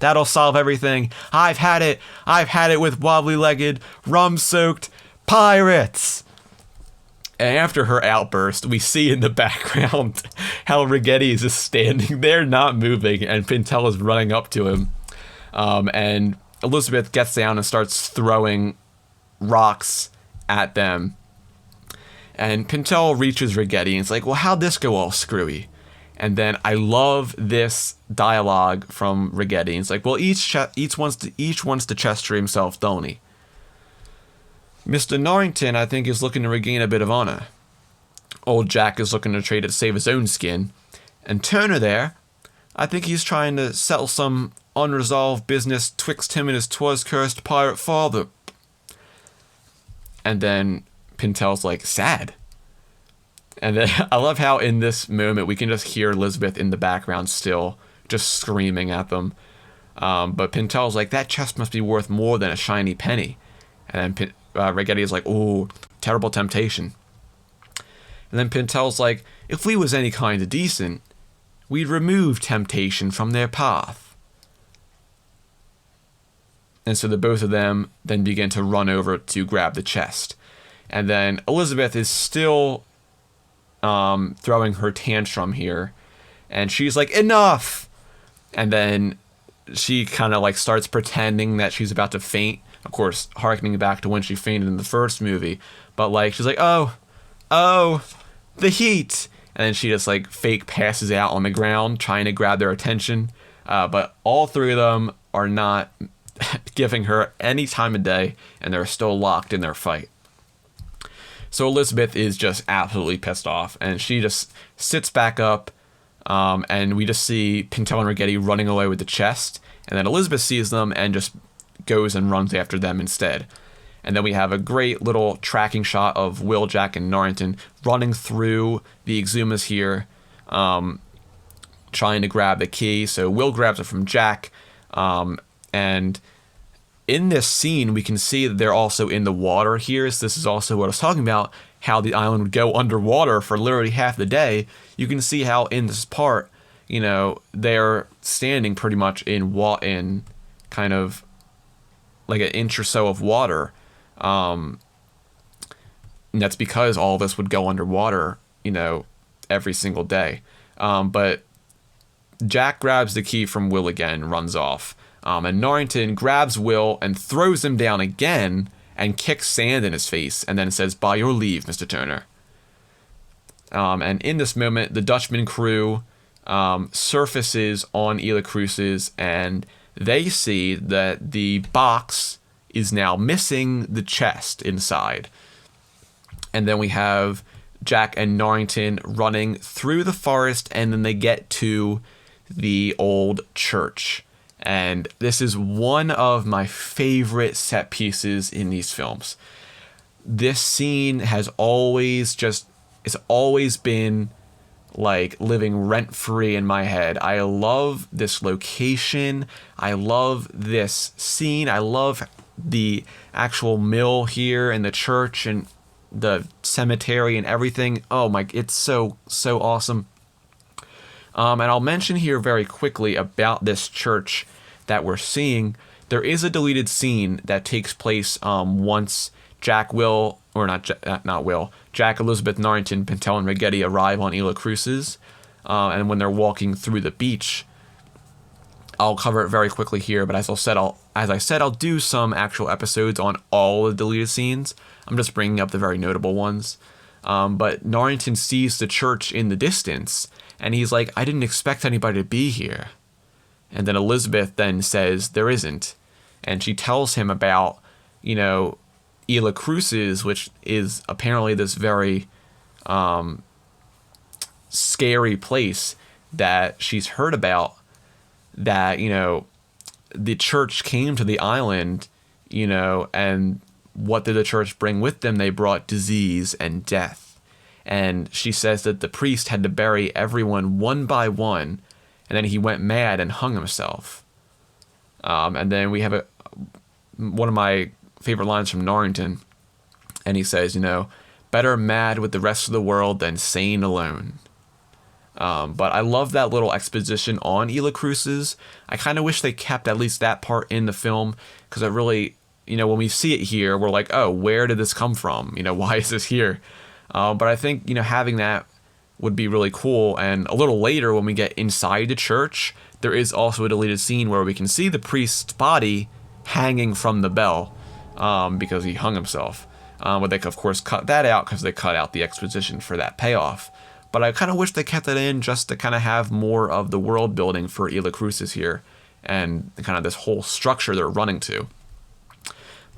That'll solve everything. I've had it. I've had it with wobbly-legged, rum-soaked pirates. And after her outburst, we see in the background how Rigetti is just standing there, not moving, and Pintel is running up to him. And Elizabeth gets down and starts throwing rocks at them. And Pintel reaches Rigetti and is like, well, how'd this go all screwy? And then I love this dialogue from Rigetti. It's like, well, each wants to Chester himself, don't he? Mr. Norrington, I think, is looking to regain a bit of honor. Old Jack is looking to trade it to save his own skin. And Turner there, I think he's trying to settle some unresolved business twixt him and his twas-cursed pirate father. And then Pintel's like, sad. And then I love how in this moment we can just hear Elizabeth in the background still just screaming at them. But Pintel's like, that chest must be worth more than a shiny penny. And then Rigetti is like, ooh, terrible temptation. And then Pintel's like, if we was any kind of decent, we'd remove temptation from their path. And so the both of them then begin to run over to grab the chest. And then Elizabeth is still throwing her tantrum here. And she's like, enough! And then she kind of like starts pretending that she's about to faint. Of course, harkening back to when she fainted in the first movie. But like, she's like, oh, the heat. And then she just like fake passes out on the ground trying to grab their attention. But all three of them are not giving her any time of day, and they're still locked in their fight. So Elizabeth is just absolutely pissed off, and she just sits back up, and we just see Pintel and Rigetti running away with the chest, and then Elizabeth sees them and just goes and runs after them instead. And then we have a great little tracking shot of Will, Jack, and Norrington running through the Exumas here, trying to grab the key. So Will grabs it from Jack, and in this scene, we can see that they're also in the water here. So this is also what I was talking about, how the island would go underwater for literally half the day. You can see how in this part, they're standing pretty much in kind of like an inch or so of water. And that's because all this would go underwater, every single day. But Jack grabs the key from Will again and runs off. And Norrington grabs Will and throws him down again and kicks sand in his face and then says, by your leave, Mr. Turner. And in this moment, the Dutchman crew surfaces on Isla Cruces, and they see that the box is now missing the chest inside. And then we have Jack and Norrington running through the forest, and then they get to the old church. And this is one of my favorite set pieces in these films. This scene has always been like living rent-free in my head. I love this location. I love this scene. I love the actual mill here and the church and the cemetery and everything. Oh my, it's so awesome. And I'll mention here very quickly about this church that we're seeing. There is a deleted scene that takes place once Jack, Elizabeth, Norrington, Pintel, and Rigetti arrive on Isla Cruces, and when they're walking through the beach. I'll cover it very quickly here, but as I said, I'll do some actual episodes on all the deleted scenes. I'm just bringing up the very notable ones. But Norrington sees the church in the distance, and he's like, I didn't expect anybody to be here. And then Elizabeth then says there isn't. And she tells him about, Isla Cruces, which is apparently this very scary place that she's heard about, that, the church came to the island, and what did the church bring with them? They brought disease and death. And she says that the priest had to bury everyone one by one, and then he went mad and hung himself. And then we have one of my favorite lines from Norrington, and he says, better mad with the rest of the world than sane alone. But I love that little exposition on Isla Cruces. I kind of wish they kept at least that part in the film, because it really, when we see it here, we're like, oh, where did this come from? Why is this here? But I think, having that would be really cool. And a little later, when we get inside the church, there is also a deleted scene where we can see the priest's body hanging from the bell, because he hung himself. But they, of course, cut that out because they cut out the exposition for that payoff. But I kind of wish they kept that in just to kind of have more of the world building for Isla Cruces here and kind of this whole structure they're running to.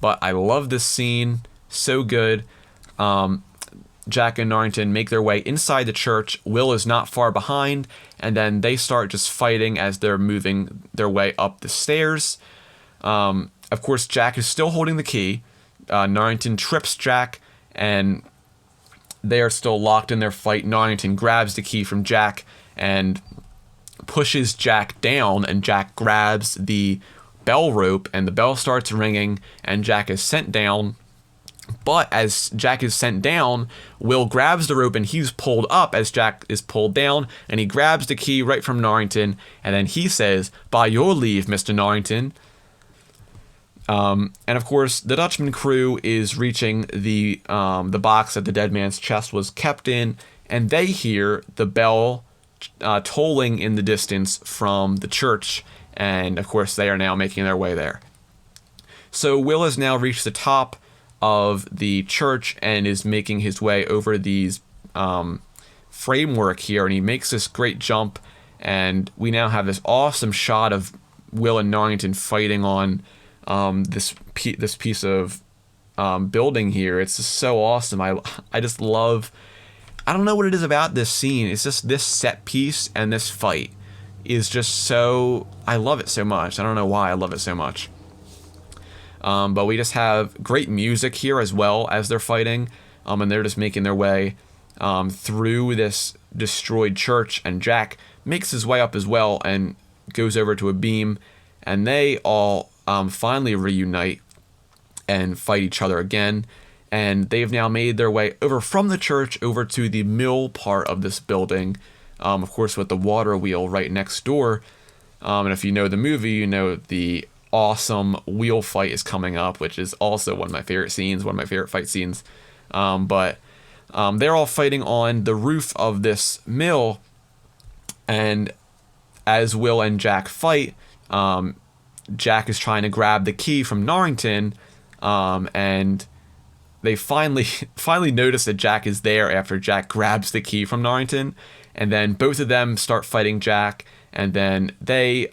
But I love this scene. So good. Jack and Norrington make their way inside the church. Will is not far behind, and then they start just fighting as they're moving their way up the stairs. Of course, Jack is still holding the key. Norrington trips Jack, and they are still locked in their fight. Norrington grabs the key from Jack and pushes Jack down, and Jack grabs the bell rope, and the bell starts ringing, and Jack is sent down. But as Jack is sent down, Will grabs the rope and he's pulled up as Jack is pulled down, and he grabs the key right from Norrington, and then he says, "By your leave, Mr. Norrington." And of course, the Dutchman crew is reaching the box that the dead man's chest was kept in, and they hear the bell tolling in the distance from the church, and of course they are now making their way there. So Will has now reached the top of the church and is making his way over these framework here, and he makes this great jump, and we now have this awesome shot of Will and Norrington fighting on this piece of building here. It's just so awesome. I just love, I don't know what it is about this scene. It's just this set piece and this fight is just so, I love it so much. I don't know why I love it so much. But we just have great music here as well as they're fighting, and they're just making their way through this destroyed church, and Jack makes his way up as well and goes over to a beam, and they all finally reunite and fight each other again, and they've now made their way over from the church over to the mill part of this building, of course with the water wheel right next door, and if you know the movie, you know the awesome wheel fight is coming up, which is also one of my favorite scenes, one of my favorite fight scenes. But they're all fighting on the roof of this mill, and as Will and Jack fight, Jack is trying to grab the key from Norrington, and they finally notice that Jack is there after Jack grabs the key from Norrington, and then both of them start fighting Jack, and then they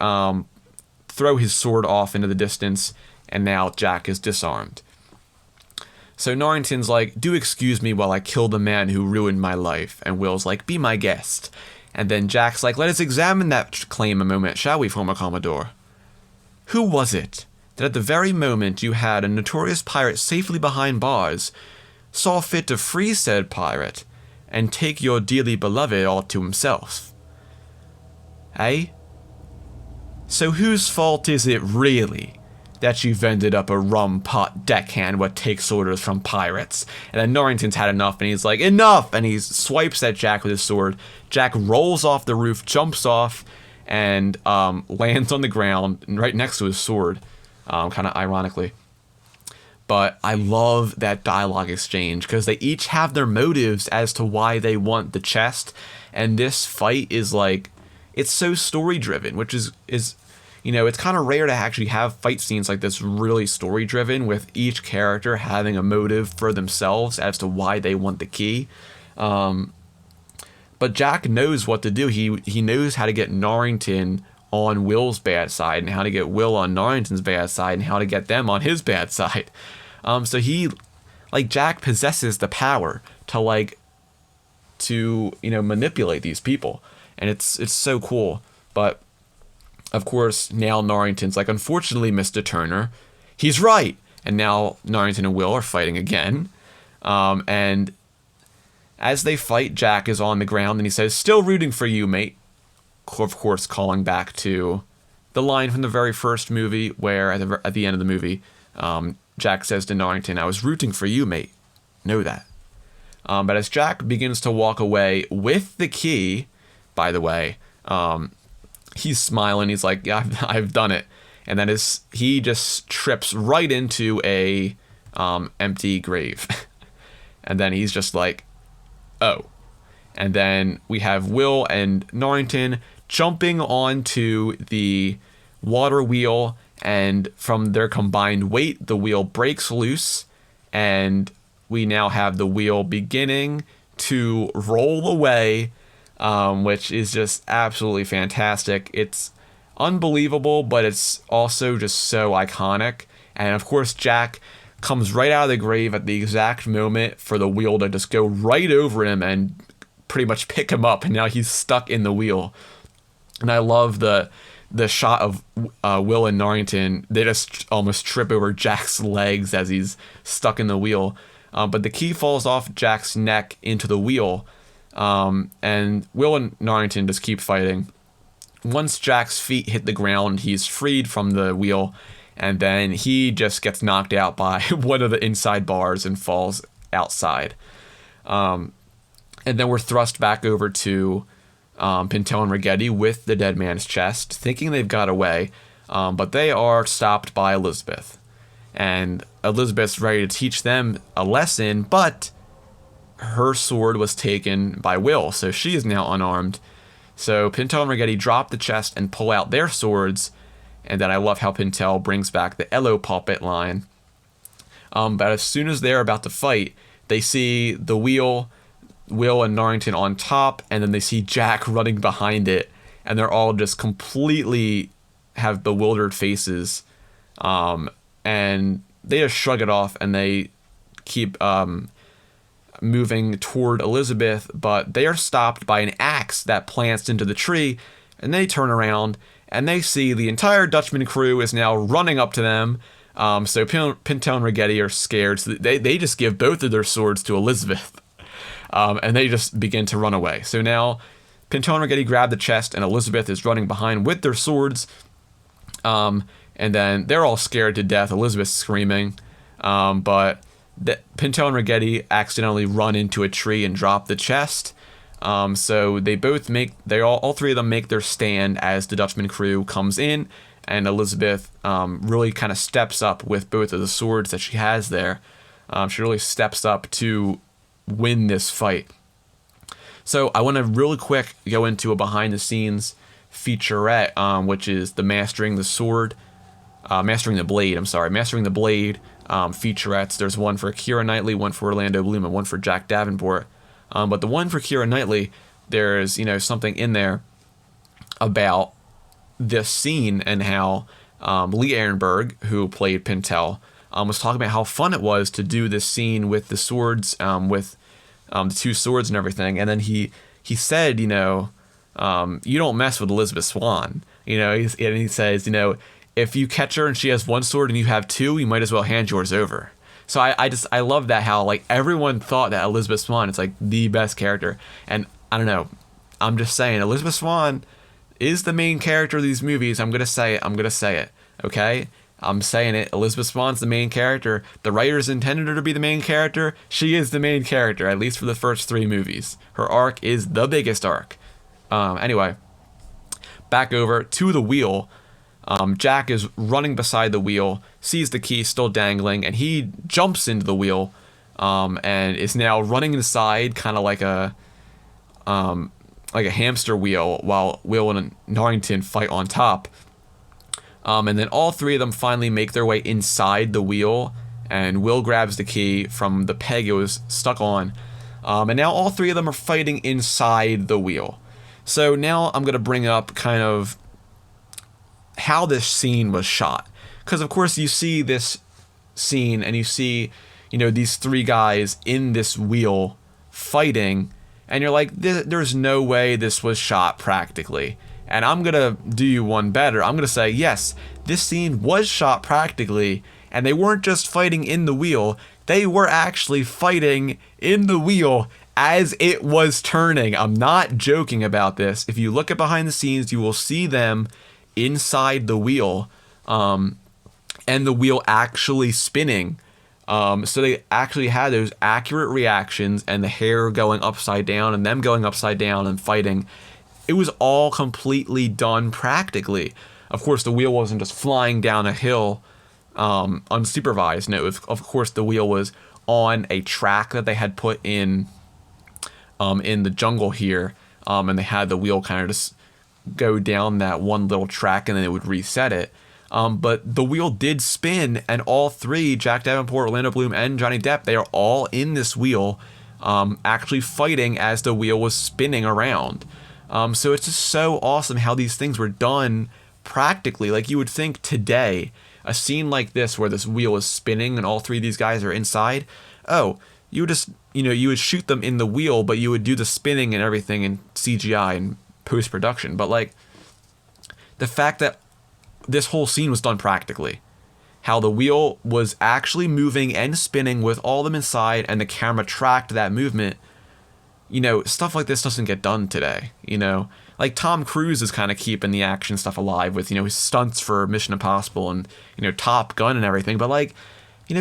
throw his sword off into the distance, and now Jack is disarmed. So Norrington's like, "Do excuse me while I kill the man who ruined my life," and Will's like, "Be my guest." And then Jack's like, "Let us examine that claim a moment, shall we, former Commodore? Who was it that at the very moment you had a notorious pirate safely behind bars, saw fit to free said pirate, and take your dearly beloved all to himself? Eh? So whose fault is it really that you've ended up a rum-pot deckhand what takes orders from pirates?" And then Norrington's had enough, and he's like, "Enough!" And he swipes at Jack with his sword. Jack rolls off the roof, jumps off, and lands on the ground right next to his sword, kind of ironically. But I love that dialogue exchange, because they each have their motives as to why they want the chest, and this fight is like, it's so story-driven, which is it's kind of rare to actually have fight scenes like this really story-driven, with each character having a motive for themselves as to why they want the key. But Jack knows what to do. He knows how to get Norrington on Will's bad side, and how to get Will on Norrington's bad side, and how to get them on his bad side. So Jack possesses the power to manipulate these people, and it's so cool. But of course, now Norrington's like, "Unfortunately, Mr. Turner, he's right." And now Norrington and Will are fighting again. And as they fight, Jack is on the ground, and he says, "Still rooting for you, mate." Of course, calling back to the line from the very first movie, where at the end of the movie, Jack says to Norrington, "I was rooting for you, mate. Know that." But as Jack begins to walk away with the key, by the way. He's smiling. He's like, yeah, I've done it. And then he just trips right into a empty grave. And then he's just like, oh. And then we have Will and Norrington jumping onto the water wheel, and from their combined weight, the wheel breaks loose, and we now have the wheel beginning to roll away, which is just absolutely fantastic. It's unbelievable, but it's also just so iconic. And of course, Jack comes right out of the grave at the exact moment for the wheel to just go right over him and pretty much pick him up, and now he's stuck in the wheel. And I love the shot of Will and Norrington. They just almost trip over Jack's legs as he's stuck in the wheel. But the key falls off Jack's neck into the wheel, and Will and Norrington just keep fighting. Once Jack's feet hit the ground, he's freed from the wheel, and then he just gets knocked out by one of the inside bars and falls outside. And then we're thrust back over to Pintel and Ragetti with the dead man's chest, thinking they've got away, but they are stopped by Elizabeth. And Elizabeth's ready to teach them a lesson, but her sword was taken by Will, so she is now unarmed. So Pintel and Ragetti drop the chest and pull out their swords, and then I love how Pintel brings back the Elo puppet line. But as soon as they're about to fight, they see the wheel, Will and Norrington on top, and then they see Jack running behind it, and they're all just completely have bewildered faces, and they just shrug it off, and they keep moving toward Elizabeth, but they are stopped by an axe that plants into the tree, and they turn around, and they see the entire Dutchman crew is now running up to them. So Pintel and Ragetti are scared, so they just give both of their swords to Elizabeth. And they just begin to run away. So now Pintel and Ragetti grab the chest, and Elizabeth is running behind with their swords. And then they're all scared to death. Elizabeth's screaming. But Pintel and Ragetti accidentally run into a tree and drop the chest. So they both all three of them make their stand as the Dutchman crew comes in, and Elizabeth really kind of steps up with both of the swords that she has there. She really steps up to win this fight. So I want to really quick go into a behind the scenes featurette, which is the Mastering the Blade featurettes. There's one for Keira Knightley, one for Orlando Bloom, and one for Jack Davenport. But the one for Keira Knightley, there's something in there about this scene and how Lee Ehrenberg, who played Pintel, was talking about how fun it was to do this scene with the swords, with the two swords and everything. And then he said, you don't mess with Elizabeth Swann. And he says, if you catch her and she has one sword and you have two, you might as well hand yours over. So I love that, how like everyone thought that Elizabeth Swann is like the best character. And I don't know, I'm just saying Elizabeth Swann is the main character of these movies. I'm gonna say it. Okay, I'm saying it. Elizabeth Swann's the main character. The writers intended her to be the main character. She is the main character, at least for the first three movies. Her arc is the biggest arc. Anyway, back over to the wheel. Jack is running beside the wheel, sees the key still dangling, and he jumps into the wheel, and is now running inside, kind of like a hamster wheel, while Will and Norrington fight on top. And then all three of them finally make their way inside the wheel, and Will grabs the key from the peg it was stuck on. And now all three of them are fighting inside the wheel. So now I'm going to bring up kind of how this scene was shot. Because, of course, you see this scene and you see, these three guys in this wheel fighting, and you're like, there's no way this was shot practically. And I'm going to do you one better. I'm going to say, yes, this scene was shot practically, and they weren't just fighting in the wheel. They were actually fighting in the wheel as it was turning. I'm not joking about this. If you look at behind the scenes, you will see them inside the wheel, and the wheel actually spinning. So they actually had those accurate reactions, and the hair going upside down and them going upside down and fighting. It was all completely done practically. Of course, the wheel wasn't just flying down a hill unsupervised. No, of course, the wheel was on a track that they had put in the jungle here, and they had the wheel kind of just go down that one little track, and then it would reset it. But the wheel did spin, and all three, Jack Davenport, Orlando Bloom, and Johnny Depp, they are all in this wheel, actually fighting as the wheel was spinning around. So it's just so awesome how these things were done practically. Like, you would think today, a scene like this where this wheel is spinning and all three of these guys are inside, you would just, you would shoot them in the wheel, but you would do the spinning and everything in CGI and post-production. But, like, the fact that this whole scene was done practically, how the wheel was actually moving and spinning with all of them inside, and the camera tracked that movement, stuff like this doesn't get done today, Like, Tom Cruise is kind of keeping the action stuff alive with, his stunts for Mission Impossible and, Top Gun and everything. But, like,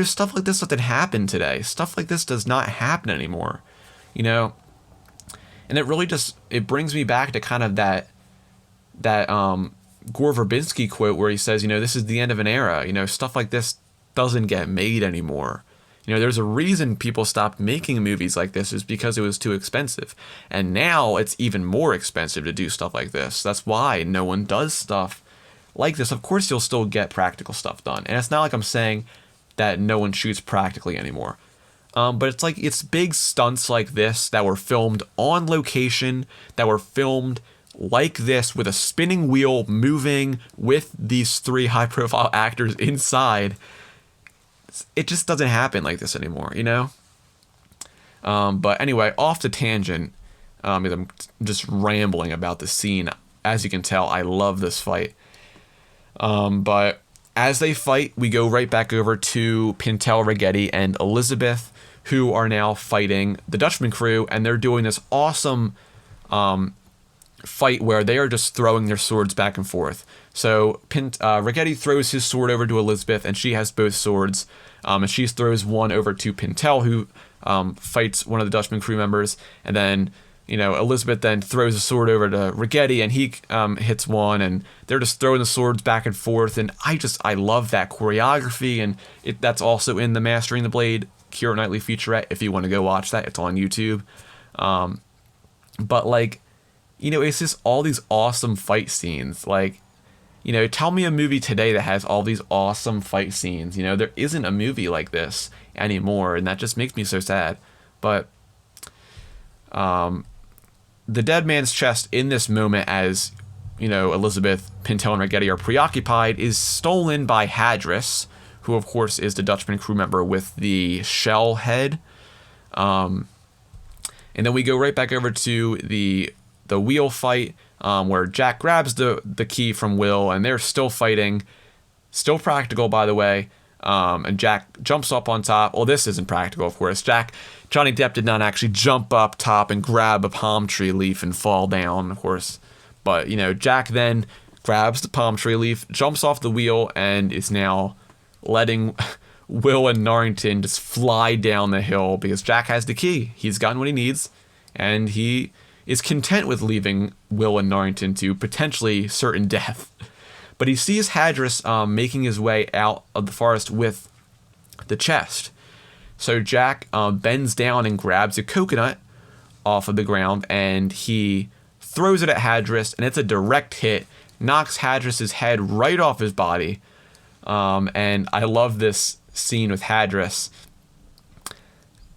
stuff like this doesn't happen today. Stuff like this does not happen anymore, And it really just, it brings me back to kind of that Gore Verbinski quote where he says, this is the end of an era. Stuff like this doesn't get made anymore. There's a reason people stopped making movies like this, is because it was too expensive. And now it's even more expensive to do stuff like this. That's why no one does stuff like this. Of course, you'll still get practical stuff done. And it's not like I'm saying that no one shoots practically anymore. But it's like, it's big stunts like this that were filmed on location, that were filmed like this with a spinning wheel moving with these three high-profile actors inside. It just doesn't happen like this anymore, But anyway, off the tangent, I'm just rambling about the scene. As you can tell, I love this fight. But as they fight, we go right back over to Pintel, Ragetti, and Elizabeth, who are now fighting the Dutchman crew, and they're doing this awesome fight where they are just throwing their swords back and forth. So Ragetti throws his sword over to Elizabeth, and she has both swords, and she throws one over to Pintel, who fights one of the Dutchman crew members, and then Elizabeth then throws a sword over to Ragetti, and he hits one, and they're just throwing the swords back and forth, and I love that choreography, and that's also in the Mastering the Blade Keira Knightley featurette. If you want to go watch that, it's on YouTube. But like, it's just all these awesome fight scenes. Like, tell me a movie today that has all these awesome fight scenes. There isn't a movie like this anymore, and that just makes me so sad. But the dead man's chest in this moment, as Elizabeth, Pintel, and Ragetti are preoccupied, is stolen by Hadris, who of course is the Dutchman crew member with the shell head. And then we go right back over to the wheel fight, where Jack grabs the key from Will, and they're still fighting, still practical, by the way. And Jack jumps up on top. Well, this isn't practical, of course. Johnny Depp did not actually jump up top and grab a palm tree leaf and fall down, of course. But, Jack then grabs the palm tree leaf, jumps off the wheel, and is now letting Will and Norrington just fly down the hill because Jack has the key. He's gotten what he needs, and he is content with leaving Will and Norrington to potentially certain death. But he sees Hadris making his way out of the forest with the chest. So Jack bends down and grabs a coconut off of the ground, and he throws it at Hadris, and it's a direct hit, knocks Hadris' head right off his body. And I love this scene with Hadris.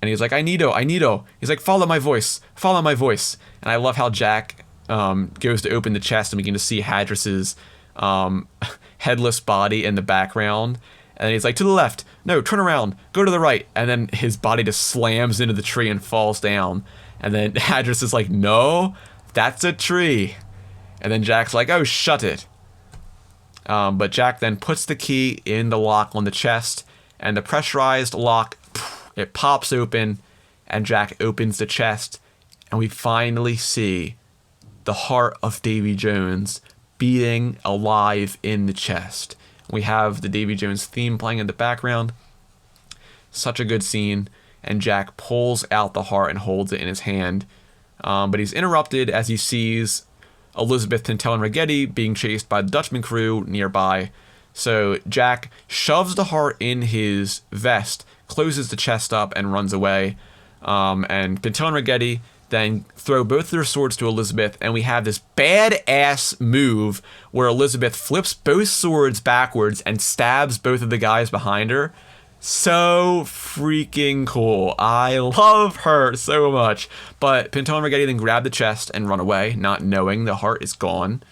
And he's like, Nito. He's like, follow my voice. And I love how Jack goes to open the chest, and we can just see Hadris' headless body in the background. And he's like, to the left. No, turn around. Go to the right. And then his body just slams into the tree and falls down. And then Hadris is like, no, that's a tree. And then Jack's like, oh, shut it. But Jack then puts the key in the lock on the chest, and the pressurized lock, it pops open, and Jack opens the chest, and we finally see the heart of Davy Jones beating alive in the chest. We have the Davy Jones theme playing in the background. Such a good scene. And Jack pulls out the heart and holds it in his hand. But he's interrupted as he sees Elizabeth, Pintel, and Ragetti being chased by the Dutchman crew nearby. So Jack shoves the heart in his vest, closes the chest up, and runs away. And Pintel and Ragetti then throw both their swords to Elizabeth, and we have this badass move where Elizabeth flips both swords backwards and stabs both of the guys behind her. So freaking cool. I love her so much. But Pintel and Ragetti then grab the chest and run away, not knowing the heart is gone.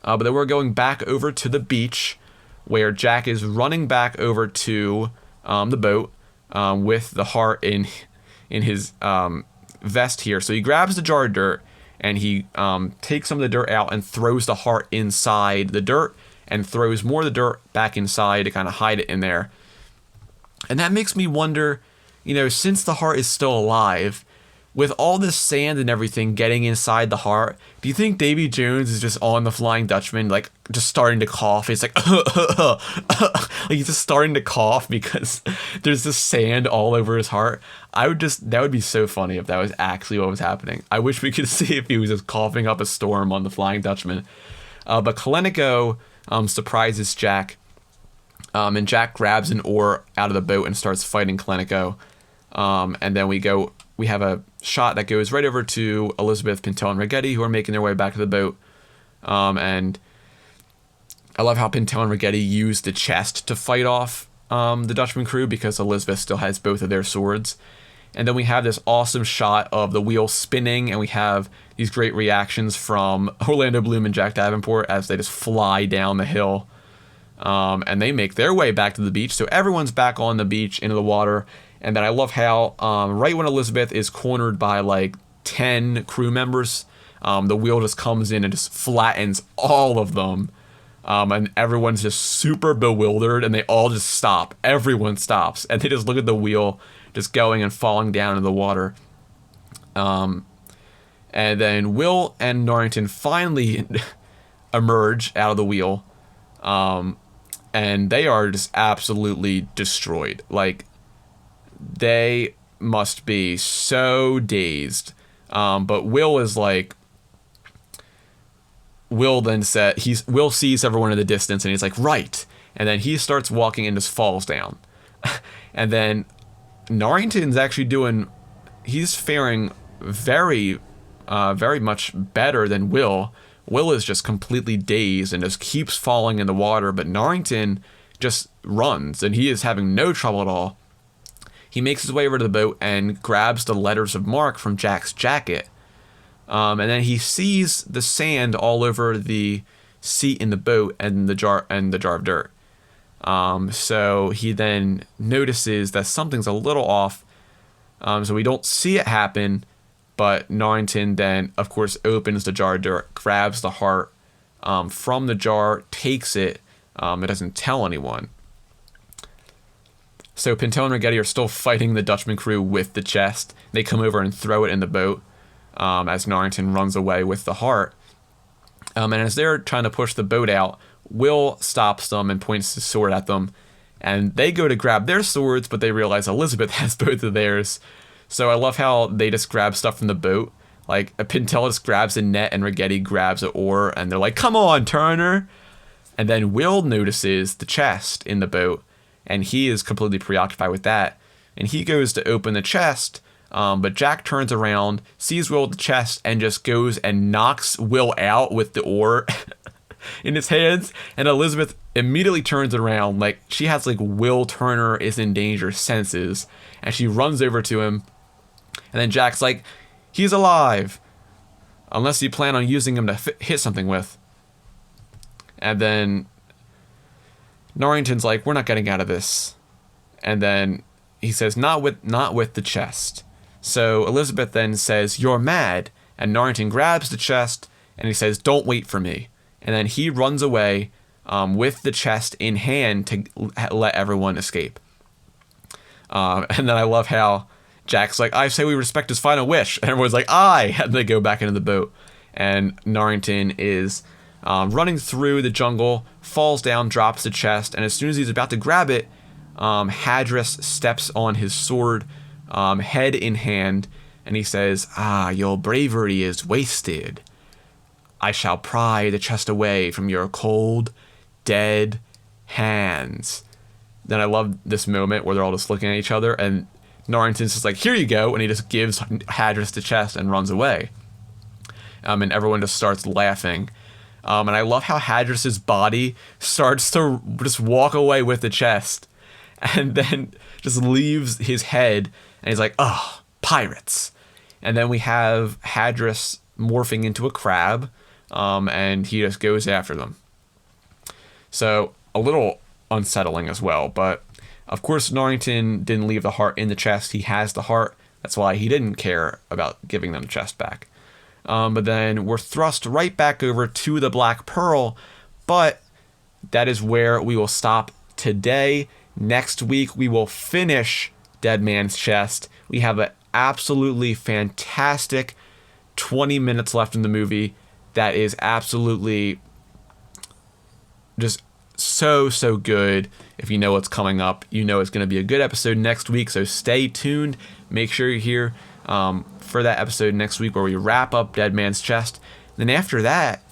But then we're going back over to the beach, where Jack is running back over to the boat with the heart in his vest here. So he grabs the jar of dirt, and he takes some of the dirt out and throws the heart inside the dirt, and throws more of the dirt back inside to kind of hide it in there. And that makes me wonder, since the heart is still alive, with all this sand and everything getting inside the heart, do you think Davy Jones is just on the Flying Dutchman, like, just starting to cough? He's like, like, he's just starting to cough because there's this sand all over his heart. That would be so funny if that was actually what was happening. I wish we could see if he was just coughing up a storm on the Flying Dutchman. But Kalenico surprises Jack, and Jack grabs an oar out of the boat and starts fighting Kalenico. And then we have a shot that goes right over to Elizabeth, Pintel, and Ragetti, who are making their way back to the boat. And I love how Pintel and Ragetti use the chest to fight off the Dutchman crew, because Elizabeth still has both of their swords. And then we have this awesome shot of the wheel spinning, and we have these great reactions from Orlando Bloom and Jack Davenport as they just fly down the hill. And they make their way back to the beach. So everyone's back on the beach into the water. And then I love how right when Elizabeth is cornered by like 10 crew members, the wheel just comes in and just flattens all of them. And everyone's just super bewildered, and they all just stop. Everyone stops, and they just look at the wheel just going and falling down into the water. And then Will and Norrington finally emerge out of the wheel. And they are just absolutely destroyed. Like, they must be so dazed. But Will is like, Will sees everyone in the distance, and he's like, right. And then he starts walking and just falls down. And then Norrington's actually he's faring very, very much better than Will. Will is just completely dazed and just keeps falling in the water, but Norrington just runs, and he is having no trouble at all. He makes his way over to the boat and grabs the letters of marque from Jack's jacket. And then he sees the sand all over the seat in the boat and the jar of dirt. So he then notices that something's a little off. So we don't see it happen, but Norrington then, of course, opens the jar of dirt, grabs the heart from the jar, takes it. It doesn't tell anyone. So Pintel and Ragetti are still fighting the Dutchman crew with the chest. They come over and throw it in the boat as Norrington runs away with the heart. And as they're trying to push the boat out, Will stops them and points his sword at them. And they go to grab their swords, but they realize Elizabeth has both of theirs. So I love how they just grab stuff from the boat. Like, Pintel just grabs a net and Ragetti grabs an oar, and they're like, come on, Turner! And then Will notices the chest in the boat, and he is completely preoccupied with that. And he goes to open the chest, but Jack turns around, sees Will with the chest, and just goes and knocks Will out with the oar in his hands. And Elizabeth immediately turns around, like, she has, like, Will Turner is in danger senses, and she runs over to him. And then Jack's like, he's alive, unless you plan on using him to hit something with. And then Norrington's like, we're not getting out of this. And then he says, not with the chest. So Elizabeth then says, you're mad. And Norrington grabs the chest and he says, don't wait for me. And then he runs away with the chest in hand to let everyone escape. And then I love how Jack's like, I say we respect his final wish. And everyone's like, aye. And they go back into the boat. And Norrington is running through the jungle, falls down, drops the chest, and as soon as he's about to grab it, Hadris steps on his sword, head in hand, and he says, your bravery is wasted. I shall pry the chest away from your cold, dead hands. Then I love this moment where they're all just looking at each other, and Norrington's just like, here you go, and he just gives Hadris the chest and runs away. And everyone just starts laughing. And I love how Hadris's body starts to just walk away with the chest, and then just leaves his head, and he's like, oh, pirates. And then we have Hadris morphing into a crab, and he just goes after them. So, a little unsettling as well, but of course Norrington didn't leave the heart in the chest. He has the heart. That's why he didn't care about giving them the chest back. But then we're thrust right back over to the Black Pearl, but that is where we will stop today. Next week, we will finish Dead Man's Chest. We have an absolutely fantastic 20 minutes left in the movie that is absolutely just so good. If you know what's coming up, you know it's going to be a good episode next week, so stay tuned. Make sure you're here for that episode next week where we wrap up Dead Man's Chest. Then after that,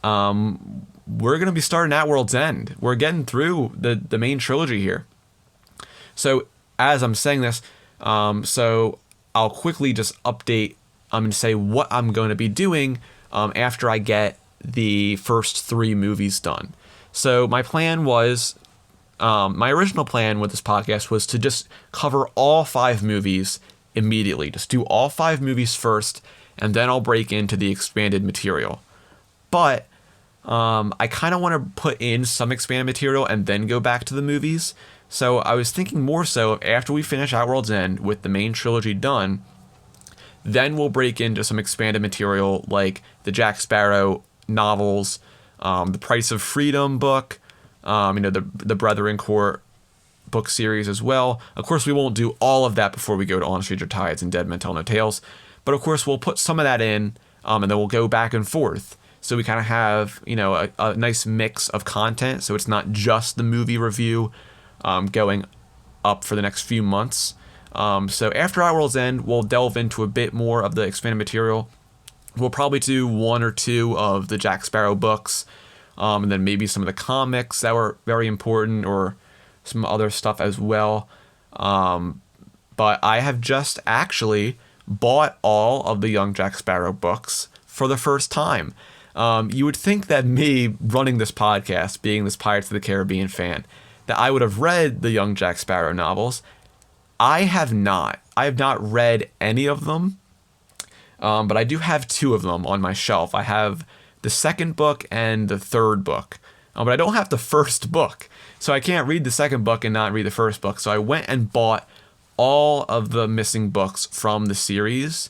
we're going to be starting at World's End. We're getting through the main trilogy here. So as I'm saying this, so I'll quickly just update and say what I'm going to be doing after I get the first 3 movies done. So my plan was, my original plan with this podcast was to just cover all 5 movies immediately. Just do all 5 movies first, and then I'll break into the expanded material. But I kind of want to put in some expanded material and then go back to the movies. So I was thinking more so after we finish At World's End with the main trilogy done, then we'll break into some expanded material like the Jack Sparrow novels, the Price of Freedom book, the Brethren Court book series as well. Of course, we won't do all of that before we go to On Stranger Tides and Dead Men Tell No Tales, but of course we'll put some of that in, and then we'll go back and forth. So we kind of have, a nice mix of content, so it's not just the movie review going up for the next few months. So after Our World's End, we'll delve into a bit more of the expanded material. We'll probably do 1 or 2 of the Jack Sparrow books, and then maybe some of the comics that were very important, or some other stuff as well. But I have just actually bought all of the Young Jack Sparrow books for the first time. You would think that me running this podcast, being this Pirates of the Caribbean fan, that I would have read the Young Jack Sparrow novels. I have not. I have not read any of them, but I do have 2 of them on my shelf. I have the second book and the third book, but I don't have the first book. So I can't read the second book and not read the first book. So I went and bought all of the missing books from the series,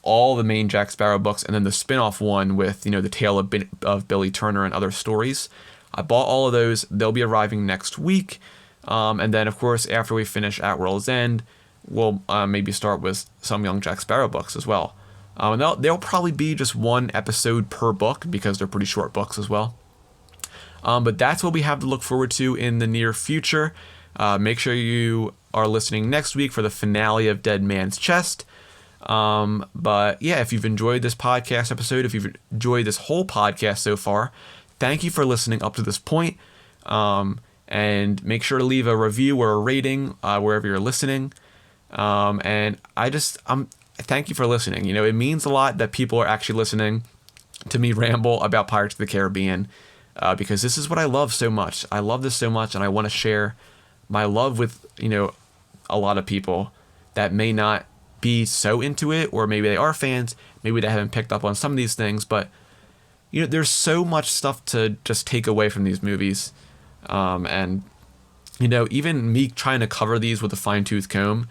all the main Jack Sparrow books, and then the spin-off one with, the tale of Billy Turner and other stories. I bought all of those. They'll be arriving next week. And then, of course, after we finish At World's End, we'll maybe start with some Young Jack Sparrow books as well. And they'll probably be just 1 episode per book because they're pretty short books as well. But that's what we have to look forward to in the near future. Make sure you are listening next week for the finale of Dead Man's Chest. But yeah, if you've enjoyed this podcast episode, if you've enjoyed this whole podcast so far, thank you for listening up to this point. And make sure to leave a review or a rating wherever you're listening. And thank you for listening. It means a lot that people are actually listening to me ramble about Pirates of the Caribbean, because this is what I love so much. I love this so much, and I want to share my love with, a lot of people that may not be so into it, or maybe they are fans, maybe they haven't picked up on some of these things, but there's so much stuff to just take away from these movies. And even me trying to cover these with a fine-tooth comb,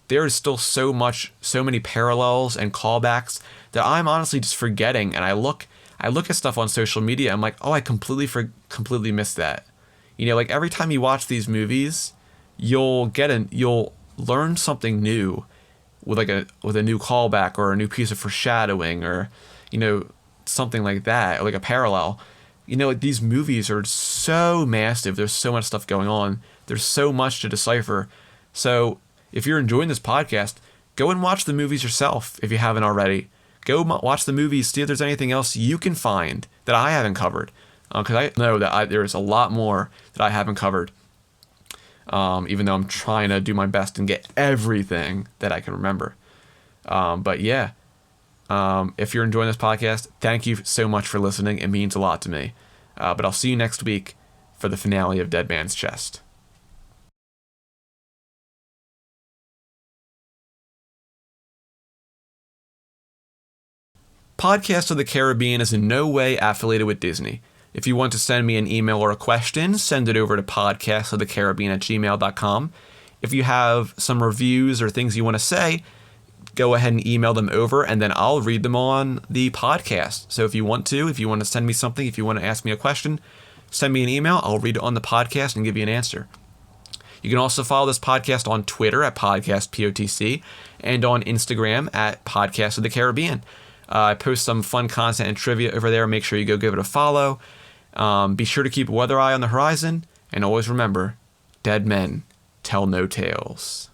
there is still so many parallels and callbacks that I'm honestly just forgetting. And I look at stuff on social media, I'm like, oh, I completely missed that. Like every time you watch these movies, you'll learn something new with a new callback or a new piece of foreshadowing, or something like that, or like a parallel. These movies are so massive. There's so much stuff going on. There's so much to decipher. So if you're enjoying this podcast, go and watch the movies yourself if you haven't already. Go watch the movies, see if there's anything else you can find that I haven't covered. Because I know that there's a lot more that I haven't covered. Even though I'm trying to do my best and get everything that I can remember. But yeah, if you're enjoying this podcast, thank you so much for listening. It means a lot to me. But I'll see you next week for the finale of Dead Man's Chest. Podcast of the Caribbean is in no way affiliated with Disney. If you want to send me an email or a question, send it over to podcastofthecaribbean@gmail.com. If you have some reviews or things you want to say, go ahead and email them over, and then I'll read them on the podcast. So if you want to send me something, if you want to ask me a question, send me an email. I'll read it on the podcast and give you an answer. You can also follow this podcast on Twitter at podcastpotc and on Instagram at Podcast of the Caribbean. I post some fun content and trivia over there. Make sure you go give it a follow. Be sure to keep a weather eye on the horizon. And always remember, dead men tell no tales.